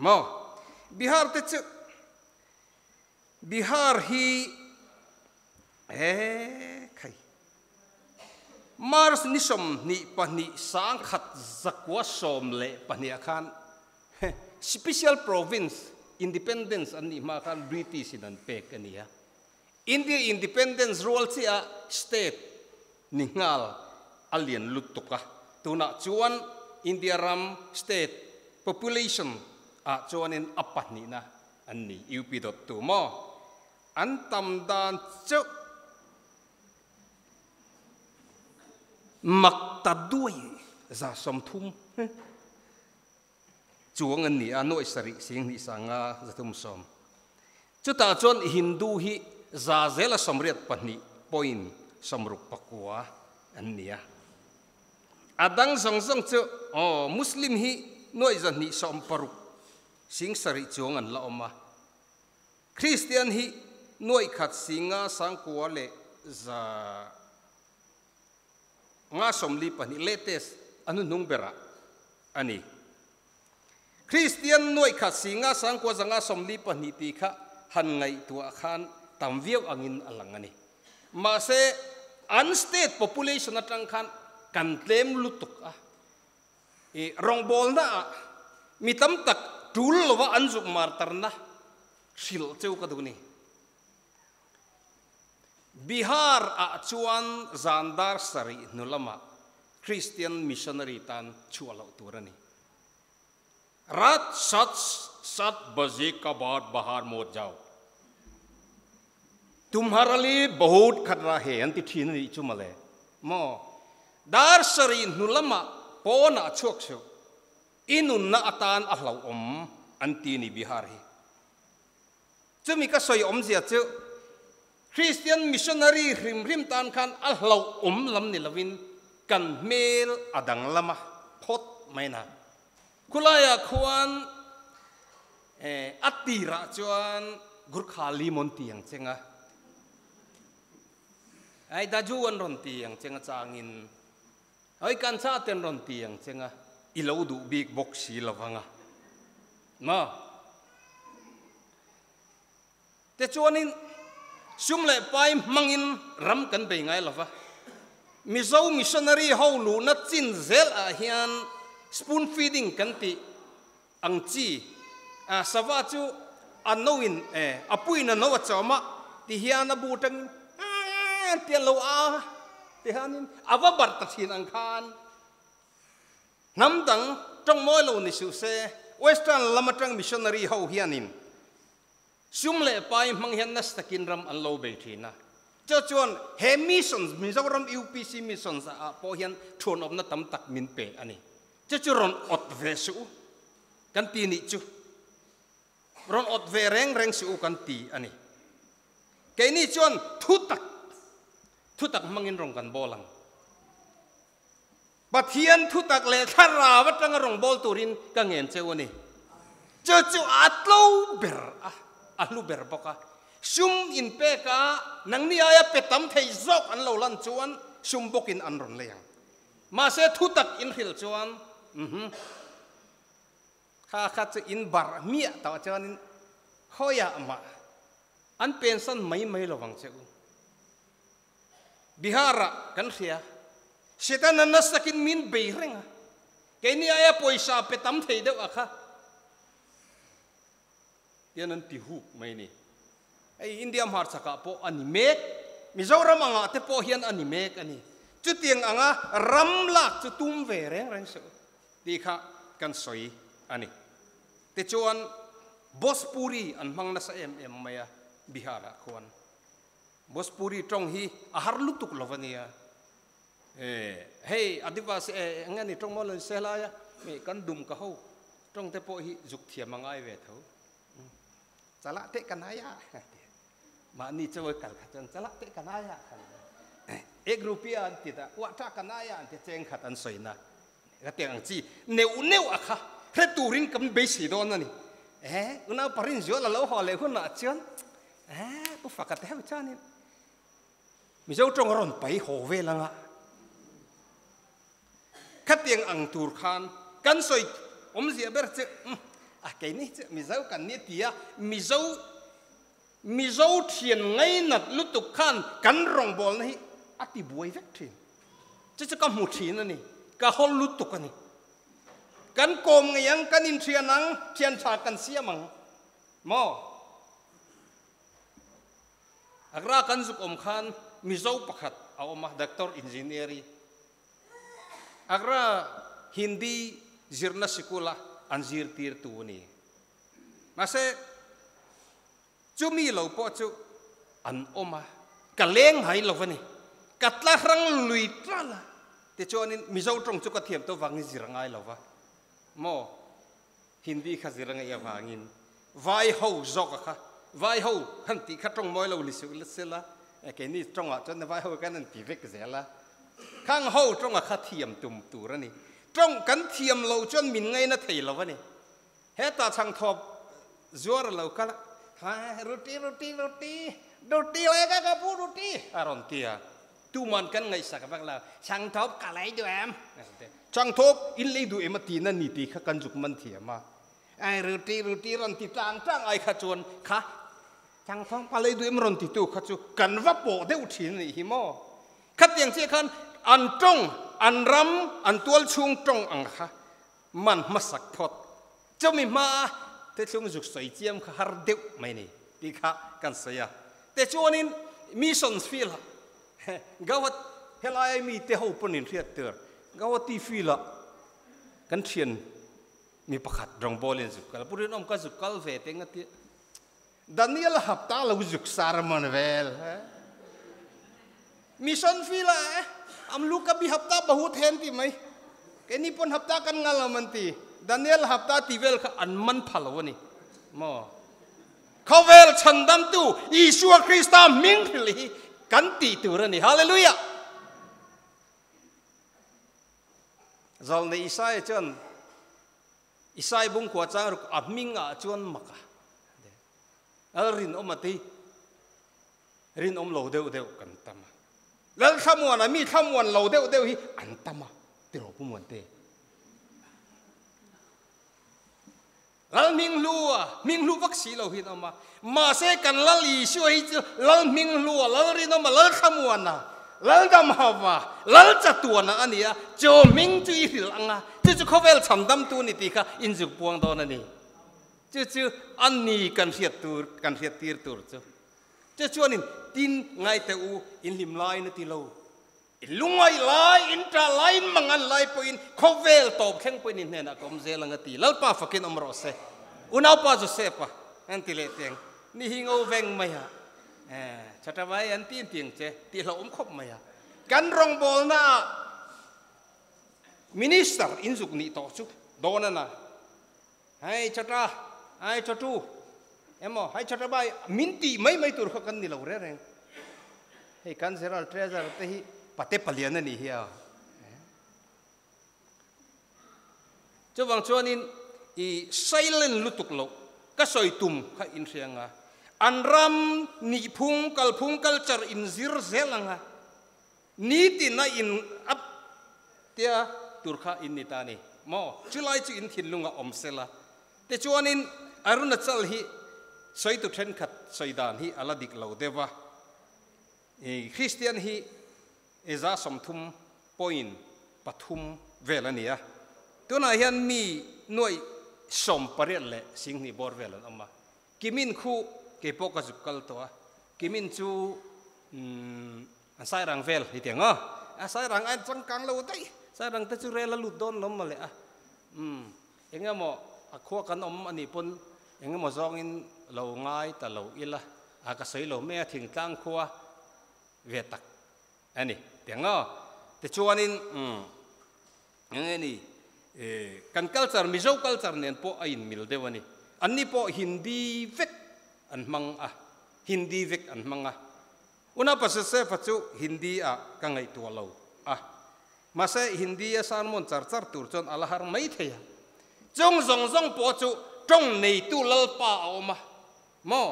mo bihar te chu bihar hi khai mars ni som ni pani sang khat zakwa som le pani khan special province independence ani ma khan British in an pek ania India independence rule chia state ningal alien lutuka tuna chuan India ram state population a chuanin apani na anni up.2 mo antam dan chu maktadui za som thum chuang an ni a noi sari sing ni sanga zatum som chuta chon Hindu hi za zela somriat pani point somruk pakwa an nia adang song song chu Muslim hi noi zan ni som paruk sing sari chuang an la oma Christian hi noi khat singa sangkwa le za nga somli pani latest anu nung bera ani Christian noi khat singa sangkwa zanga somli pani ti kha han ngai tua khan tamviau angin alangani ma se unstate population atang khan kan claim lutuk rong bol na mitam tak tul wa anjuk martarna shil cheu kaduni Bihar a chuan zandar sari nulama Christian missionary tan chualo turani rat sat baje ka baad bahar mo jao तुम्हारा लिए बहुत खतरा है अंति ठीक नहीं चुमले मो दार सरी नुलमा पोना चोक चो इनुन्ना अतान अहलाव अंति नि बिहार है चुमी का सोई जिया चो Christian missionary rim tan kan अहलाव लम निलविन kan mel adang lama pot maina kulaya khuan atira chuan gurkhali montiang chenga ai da juan ron tiang chenga changin ai kan cha ten ron tiang chenga ilo du big box si lawanga ma te chuanin sumle pai mangin ram kan be ngai lawa mizo missionary holu na chin zel a hian spoon feeding kan ti ang chi a sawa chu annoin apuina no chama ti hian abutang tian lo a ti hanin ava bar ta thin ang khan nam dang trong moi lo ni su se western lamatang missionary ho hianin sumle pai mang hian nas takin ram an lo be thina chuan he missions mizoram UPC missions a po hian thon op na tam tak min pe ani churon ot ve su kan ti ni chu ron ot ve reng su kan ti ani ke ni chuan thu tak mangin rong kan bolang pathian thu tak le thara watang rong bol turin ka ngen chewani chu atlo ber alu ber boka sum in pe ka nang ni aya petam thei zok an lo lan chuan sum bokin an ron leyang ma se thu tak in hil chuan kha chu in bar mia ta chuan hoya ma an pension mai lawang cheu Bihara kan ria setan nasakin min beirenga keni aya poisa petam thei deu akha tianan ti hu mai ni ai India mar chaka po animek mizoram anga te po hian animek ani chutiang anga ramlak chu tum ve reng so ti kha kan soi ani te chuan Bhojpuri an mangna sa maya Bihara khuan Bhojpuri trong hi ahar lutuk lovania hey adivasi ngani trong mo lon selaya me kan dum ka ho trong te po hi juk thia mangai ve tho chala te kanaya ma ni chawai kal khan chala te kanaya ek rupia antita wa ta kanaya ante cheng khat an soina ga teng chi neu akha he turin kam be si don ani una parin jo la lo ho le hun na chon pu fakat he chanin mi zo trong ron pai ho ve langa khatiang ang tur khan kan soi zia ber che ke ni che mi zo kan ni tia mi zo thien ngai nat lutuk khan kan rong bol na hi ati buai vek thin che ka mu thin ani ka hol lutuk ani kan kom ngyang kan in thianang thian tha kan siamang mo agra kan zuk khan mizo pakhat awma doctor engineering agra Hindi zirna sikula anzir tir tu ni mase chumi lo po chu an oma kaleng hai lo vani katla rang lui trala te chonin mizo trong chu ka thiam to wangi zirangai lo wa mo hindi kha ziranga ya wangin vai ho zok kha vai ho han ti kha tong moi lo li su le sela ke ni tong a chon vai ho kan an ti vek zela khang ho tong a kha thiam tum tu ra ni tong kan thiam lo chon min ngai na thei lo wa ni he ta chang thop zuar lo kala ha roti le ka pu roti aron tia tu man kan ngai sa ka bak la chang thop ka lai du em chang thop in le du em ti na ni ti kha kan juk man thiam ma ai roti ron ti tang ai kha chon kha chang thop pa le du em ron ti tu kha chu kan va po de u thin ni hi mo khat yang che khan an tong an ram an tual chung tong ang kha man masak phot cho mi ma te chung juk soi chiam kha har deu mai ni ti kha kan saya te chuanin mission field gawat helai mi te ho ponin riat ter gawat ti fila kan thian mi pakhat rong bolin juk kal purin om ka juk kal ve te ngati Daniel hapta lo juk sarman vel mission fila am luka bi hapta bahut hen ti mai ke ni pon hapta kan ngalaman ti Daniel hapta ti vel kha an man phalawani mo khovel chandam tu Yeshua Krista ming phili kan ti tu ra ni hallelujah zol ne Isai chon Isai bung kwa chang ruk aming a chon maka rin omati rin om lo deu kan tama lal khamwan ami khamwan lo deu hi an tama ti ro pu mon te lal ming lu vak si lo hin oma ma se kan lal Yeshua hi lal ming lu lal rin oma lal khamwan na lal dam hawa lal chatuana ania cho ming chu i hil anga chu khovel chandam tu ni ti kha injuk puang don ani chu anni kan hiat tir tur chu chuanin tin ngai te u in lim lai na ti lo in lungai lai in tra lai mangan lai po in khovel top kheng po in hena kom zelanga ti lalpa fakin omro se unau pa Josepa anti le teng ni hingo veng mai ha chatawai an tin tiang che ti lo om khop mai ha kan rong bol na minister injuk ni to chu dona na hai chata ai chatu emo hai chata bai minti mai tur kha kan ni lo re reng hei kan general treasurer te hi pate palian ni hi a chuwang chuanin I silent lutuk lo ka soitum kha in rianga anram ni phung culture in zir zelanga ni ti na in up tia turkha in nitani mo chulai chu in thinlunga omsela te chuanin arunachal hi soitu then khat soidan hi aladik lo dewa e Christian hi eza somthum point pathum velania tuna hian mi noi som pariat le singni bor velan amma kimin khu ke poka zukal to kimin chu sai rang vel hitianga sai rang an changkang lo dai sai rang ta chu rela lut don lom male engamo akho kan om ani pon engamo zongin lo ngai ta lo ila aka sei lo me thing tang khuwa vetak ani tianga te chuanin ngeni kan culture mizo culture nen po ain mil dewani anni po hindi vek an mang hindi vek an manga una pasase pachu hindi a kangai tu lo masa hindi a sanmon char tur chon alahar mai theya jong po chu tong nei tu lalpa oma mo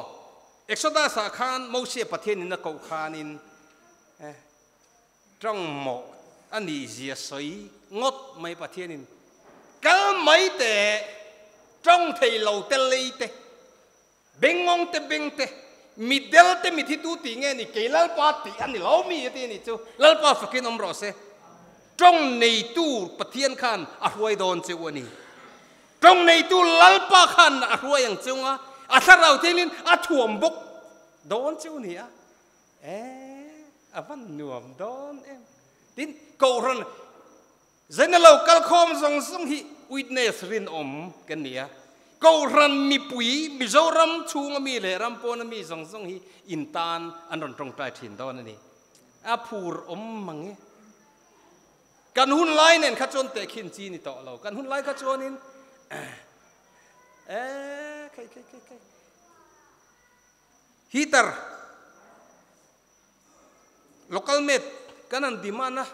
exodus khan mose pathian in ko khanin trong mo ani zia soi ngot mai pathianin kal mai te trong thei lo te lei te bengong te beng te midel te mithi tu ti nge ni kelal pa ti ani lo mi ti ni chu lal pa fakin omro se trong nei tu pathian khan a huai don che wani trong nei tu lal pa khan a huai ang chunga a tharau telin a thuam bok don chu ni a van nuam don em tin ko ron zenalo kal khom song hi witness rin om kan nia ko ran mi pui mizoram chunga mi le ram pon mi song hi intan an ron tong tai thin don ani a phur om mangi kan hun lai nen kha chon te khin chi ni to lo kan hun lai kha chonin heater local made kanan di mana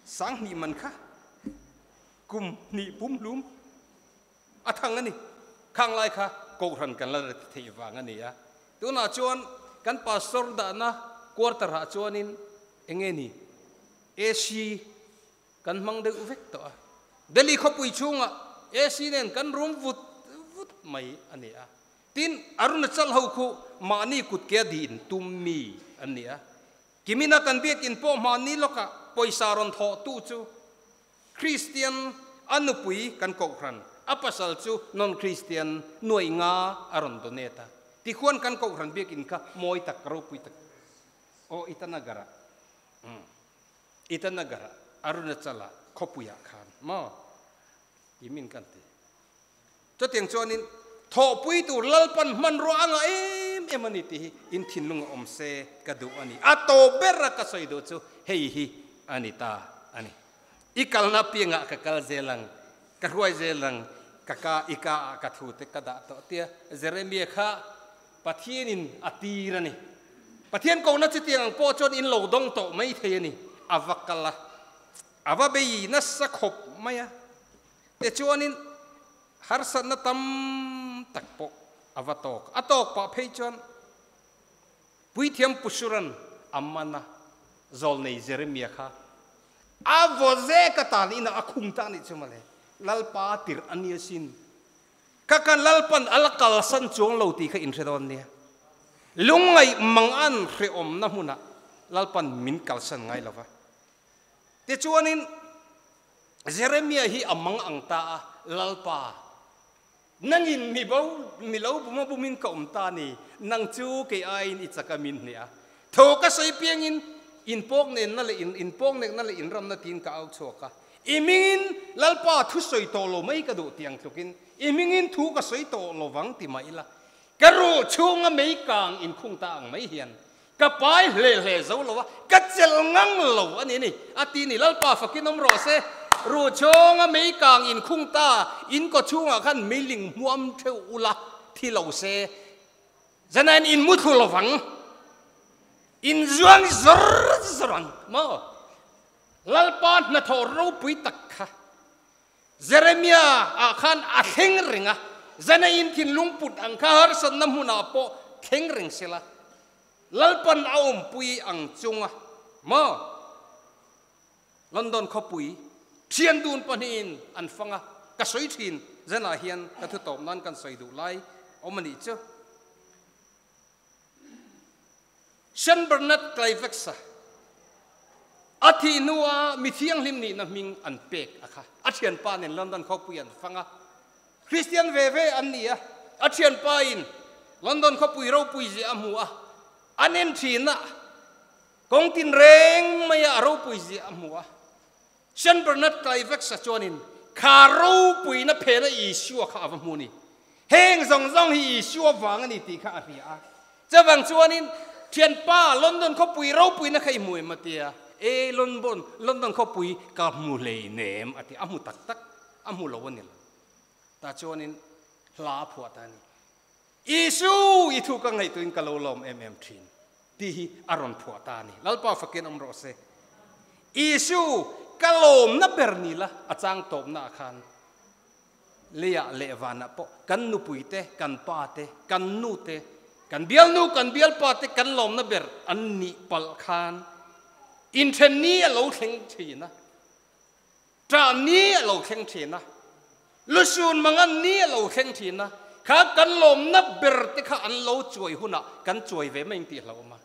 sang ni man kha kum ni pum lum athang ani khang lai kha ko ran kan la thei wang ani ya tu na chuan kan pastor da na quarter ha chuanin engeni AC kan mang de vek to deli khopui chunga AC nen kan room vut mai ani a tin arunachal ho khu mani kut ke din tummi ani a kimina kan biak in po mani loka poisaron tho tu chu Christian anupui kan ko kran apasal chu non Christian noi nga aron doneta ti khuan kan ko kran biak in ka moi tak ro pui tak o itanagara arunachala khopuya khan ma kimin kan te to tiang chuanin tho pui tu lalpan man ro anga emani ti in thinlung omse kadu ani ato berra ka soido chu hei hi anita ani ikal na pinga ka kal zelang ka ruai zelang kaka ika ka thu te kada to tia Jeremia kha pathienin atirani pathian ko na chitiang po chon in lo dong to mai theani avakala avabe na sakhop maya te chuanin har san na tam takpo avatok atok pa pheichon puithiam pusuran amana zol nei Jeremia kha avoze katan ina akhung ta ni chumale lalpa tir aniasin kakan lalpan alakal san chuang lo ti kha in redon nia lungai mangan re om na huna lalpan min kalsan ngai lova te chuanin Jeremia hi amang angta lalpa nangin mi lo buma bumin ka omta ni nang chu ke ain ichakamin nia thoka sei piangin in pok nen na le in pok nek na le in ram na tin ka au choka imingin lalpa thu soi to lo mai ka do tiang thukin imingin thu ka soi to lo wang ti mai la karu chunga mai kang in khung ta ang mai hian ka pai hle zo lo wa ka chel ngang lo ani ni ati ni lalpa fakinom ro se ru chunga mai kang in khung ta in ko chunga khan miling muam theu ula thi lo se zanan in muthu lo wang in zuang zorang mo lalpa na tho ro pui tak kha Jeremia akhan a theng ringa zana in thin lungput ang kha har san nam huna po theng ring sela lalpan aum pui ang chunga mo London khopui thian dun panin an fanga ka soi thin zana hian ka thu top nan kan soi du lai omani chu Shan Bernard Clivexa athi nuwa mithiang limni na ming an pek akha athian pa nen London khopui an fanga Christian veve an nia athian pa in London khopui ro pui ji amua anen thina kong tin reng maya ro pui ji amua Shan Bernard Clivexa chonin kharo pui na phena Issue kha avamuni heng zong zong hi Issue wang ani ti kha ria chawang chonin thian pa London khopui ro pui na khai mui matia London khopui ka mu le nem ati amu tak tak amu lawanil ta chonin hla phua tani Issue I thu ka ngai tuin kalolom thin ti hi aron phua tani lalpa fakin amro se Issue kalom na bernila achang top na khan leya levana po kan nu puite kan pa te kan nu te kan bial nu kan bial pa te kan lom na ber anni pal khan inteni lo theng thina tra ni lo theng thina lusun mangan ni lo theng thina kha kan lom na ber te kha an lo choi huna kan choi ve mai ti lo ma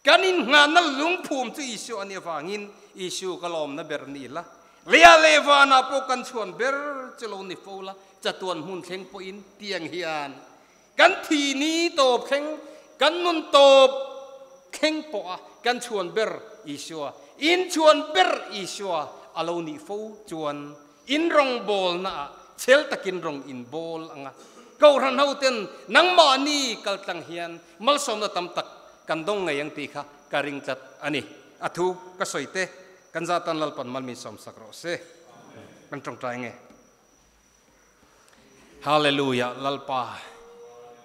kanin nga na lung phum chu Issue ani wangin Issue kalom na ber ni la leya levana po kan chuan ber chelo ni fola chatuan hun theng po in tiang hian kan thi ni top kheng kan nun top kheng po a kan chuan ber Issue in chuan ber Issue alo ni fo chuan in rong bol na chel takin rong in bol anga ko ran hoten nang ma ni kal tang hian mal som na tam tak kan dong ngayang ti kha karing chat ani athu ka soite kan zatan lalpan malmin som sakro se kan trong trai nge Hallelujah lalpa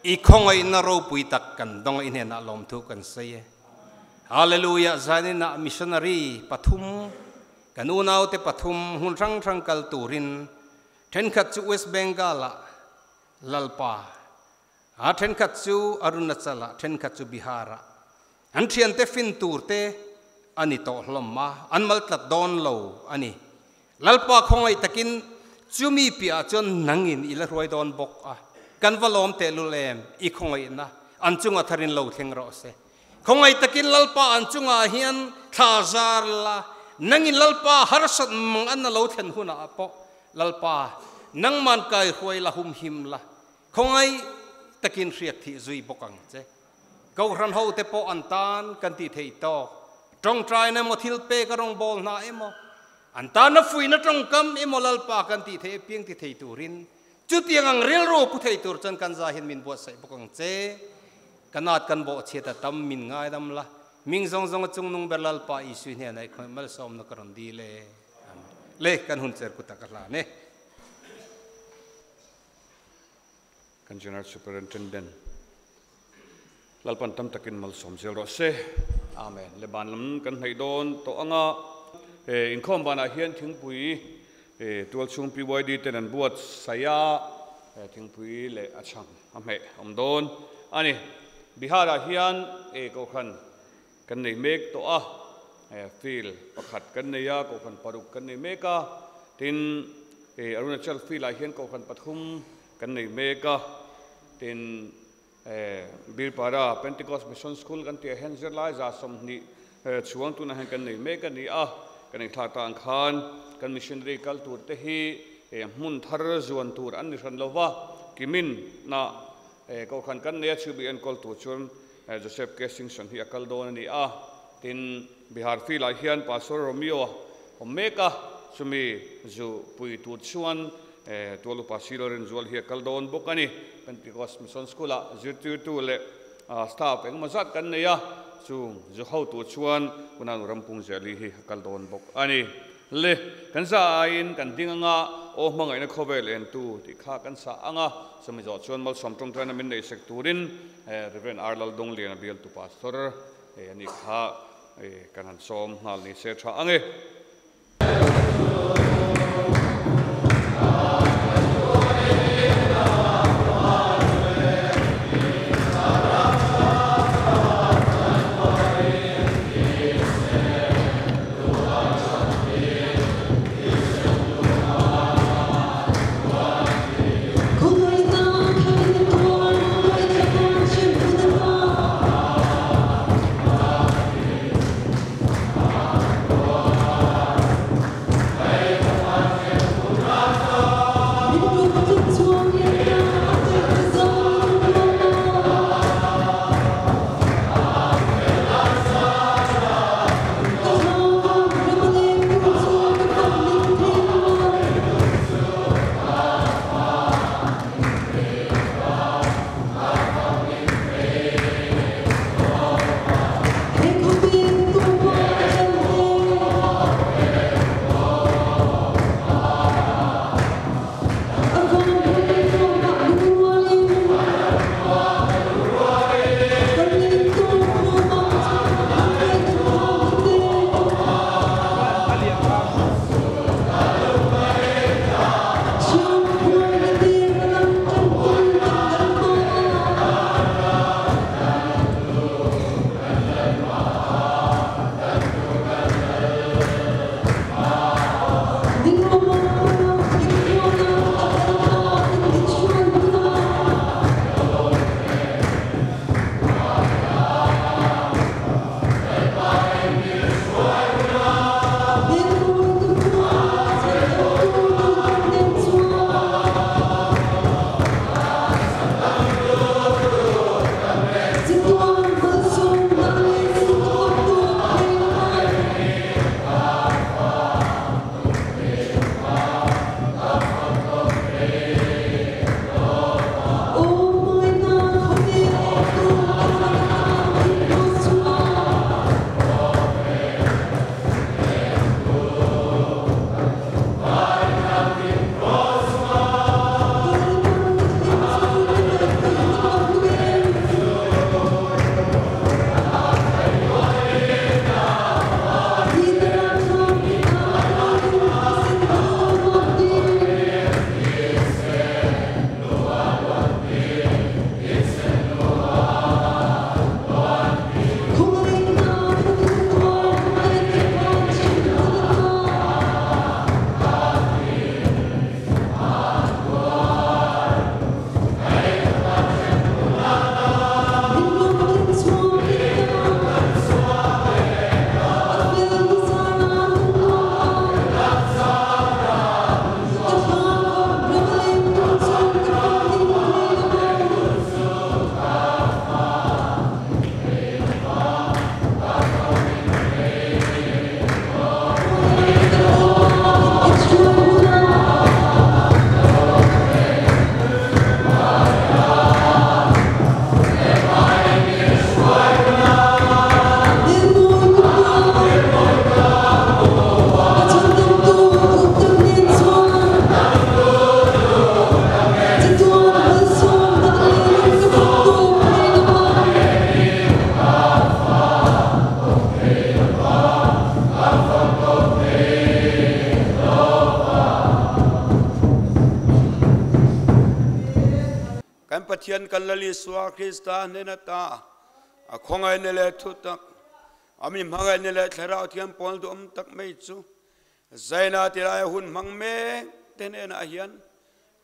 I khongai na ro pui tak kan dong in hen alom thu kan sei Hallelujah zanina missionary pathum kan unau te pathum hun rang rang kal turin then khat chu West Bengal lalpa a then khat chu Arunachal then khat chu Bihar an thian te fin tur te ani to hlomma an mal tlat don lo ani lalpa khongai takin chumi pia chon nangin ila roi don bok a kan valom te lulem I khongai na an chunga tharin lo thleng ro se khongai takin lalpa an chunga hian thazar la nangin lalpa harsat mang an lo thlen huna apo lalpa nang man kai khoi la hum him la khongai takin riak thi zui bokang che go ran ho te po an tan kan ti thei to trong trai na mo thil pe ka rong bol na emo an tan na fui na trong kam emo lalpa kan ti thei pieng ti thei turin chu tiang ang rel ro pu thei tur chan kan za hin min bo sai bokang che kanat kan bo che ta tam min ngai dam la ming zong zong chung nung berlal pa isu ne nai khoi mal som na karon di le kan hun cher ku takala ne kan general superintendent lalpan tam takin mal som zel ro se amen le ban lam kan hai don to anga in khom bana hian thing pui tual chung PYD ten an buat saya thing pui le achang ame om don ani Bihar hian ko khan kan nei mek to a fil pakhat kan nei ya ko khan paruk kan nei meka tin Arunachal fil a hian ko khan pathum kan nei meka tin Birpara Pentecost Mission School kan ti hen zerlai za som ni chuang tu na hen kan nei meka ni a kan nei thla tang khan kan missionary kal tur te hi mun thar zuan tur an ni ran lova kimin na ko khan kan ne chu bi en kol tu chun Joseph Kessington hi akal don ni a tin Bihar fil a hian Pastor Romeo Omeka sumi zu pui tu chuan tolu pasilo ren zual hi akal don bokani Pentecost Mission School a zirtu tu le staff eng mazat kan ne ya chu zu hau tu chuan kunan rampung zeli hi akal don bok ani le kan sa in kan dinganga o mangai na khovel en tu ti kha kan sa anga sami zo chuan mal som tong tana min nei sek turin Reverend Arlal Dong lian bial tu pastor ani kha kan han som hal ni se tha ange Hey! pathian kan lali suwa Krista nena ta a khongai ne le thu tak ami mangai ne le thlera thiam pol du tak mai chu zaina ti lai hun mang me ten ena hian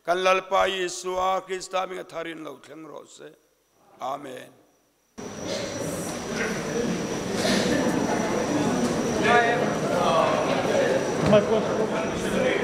kan lalpa Yesua Krista mi tharin lo thleng ro se amen My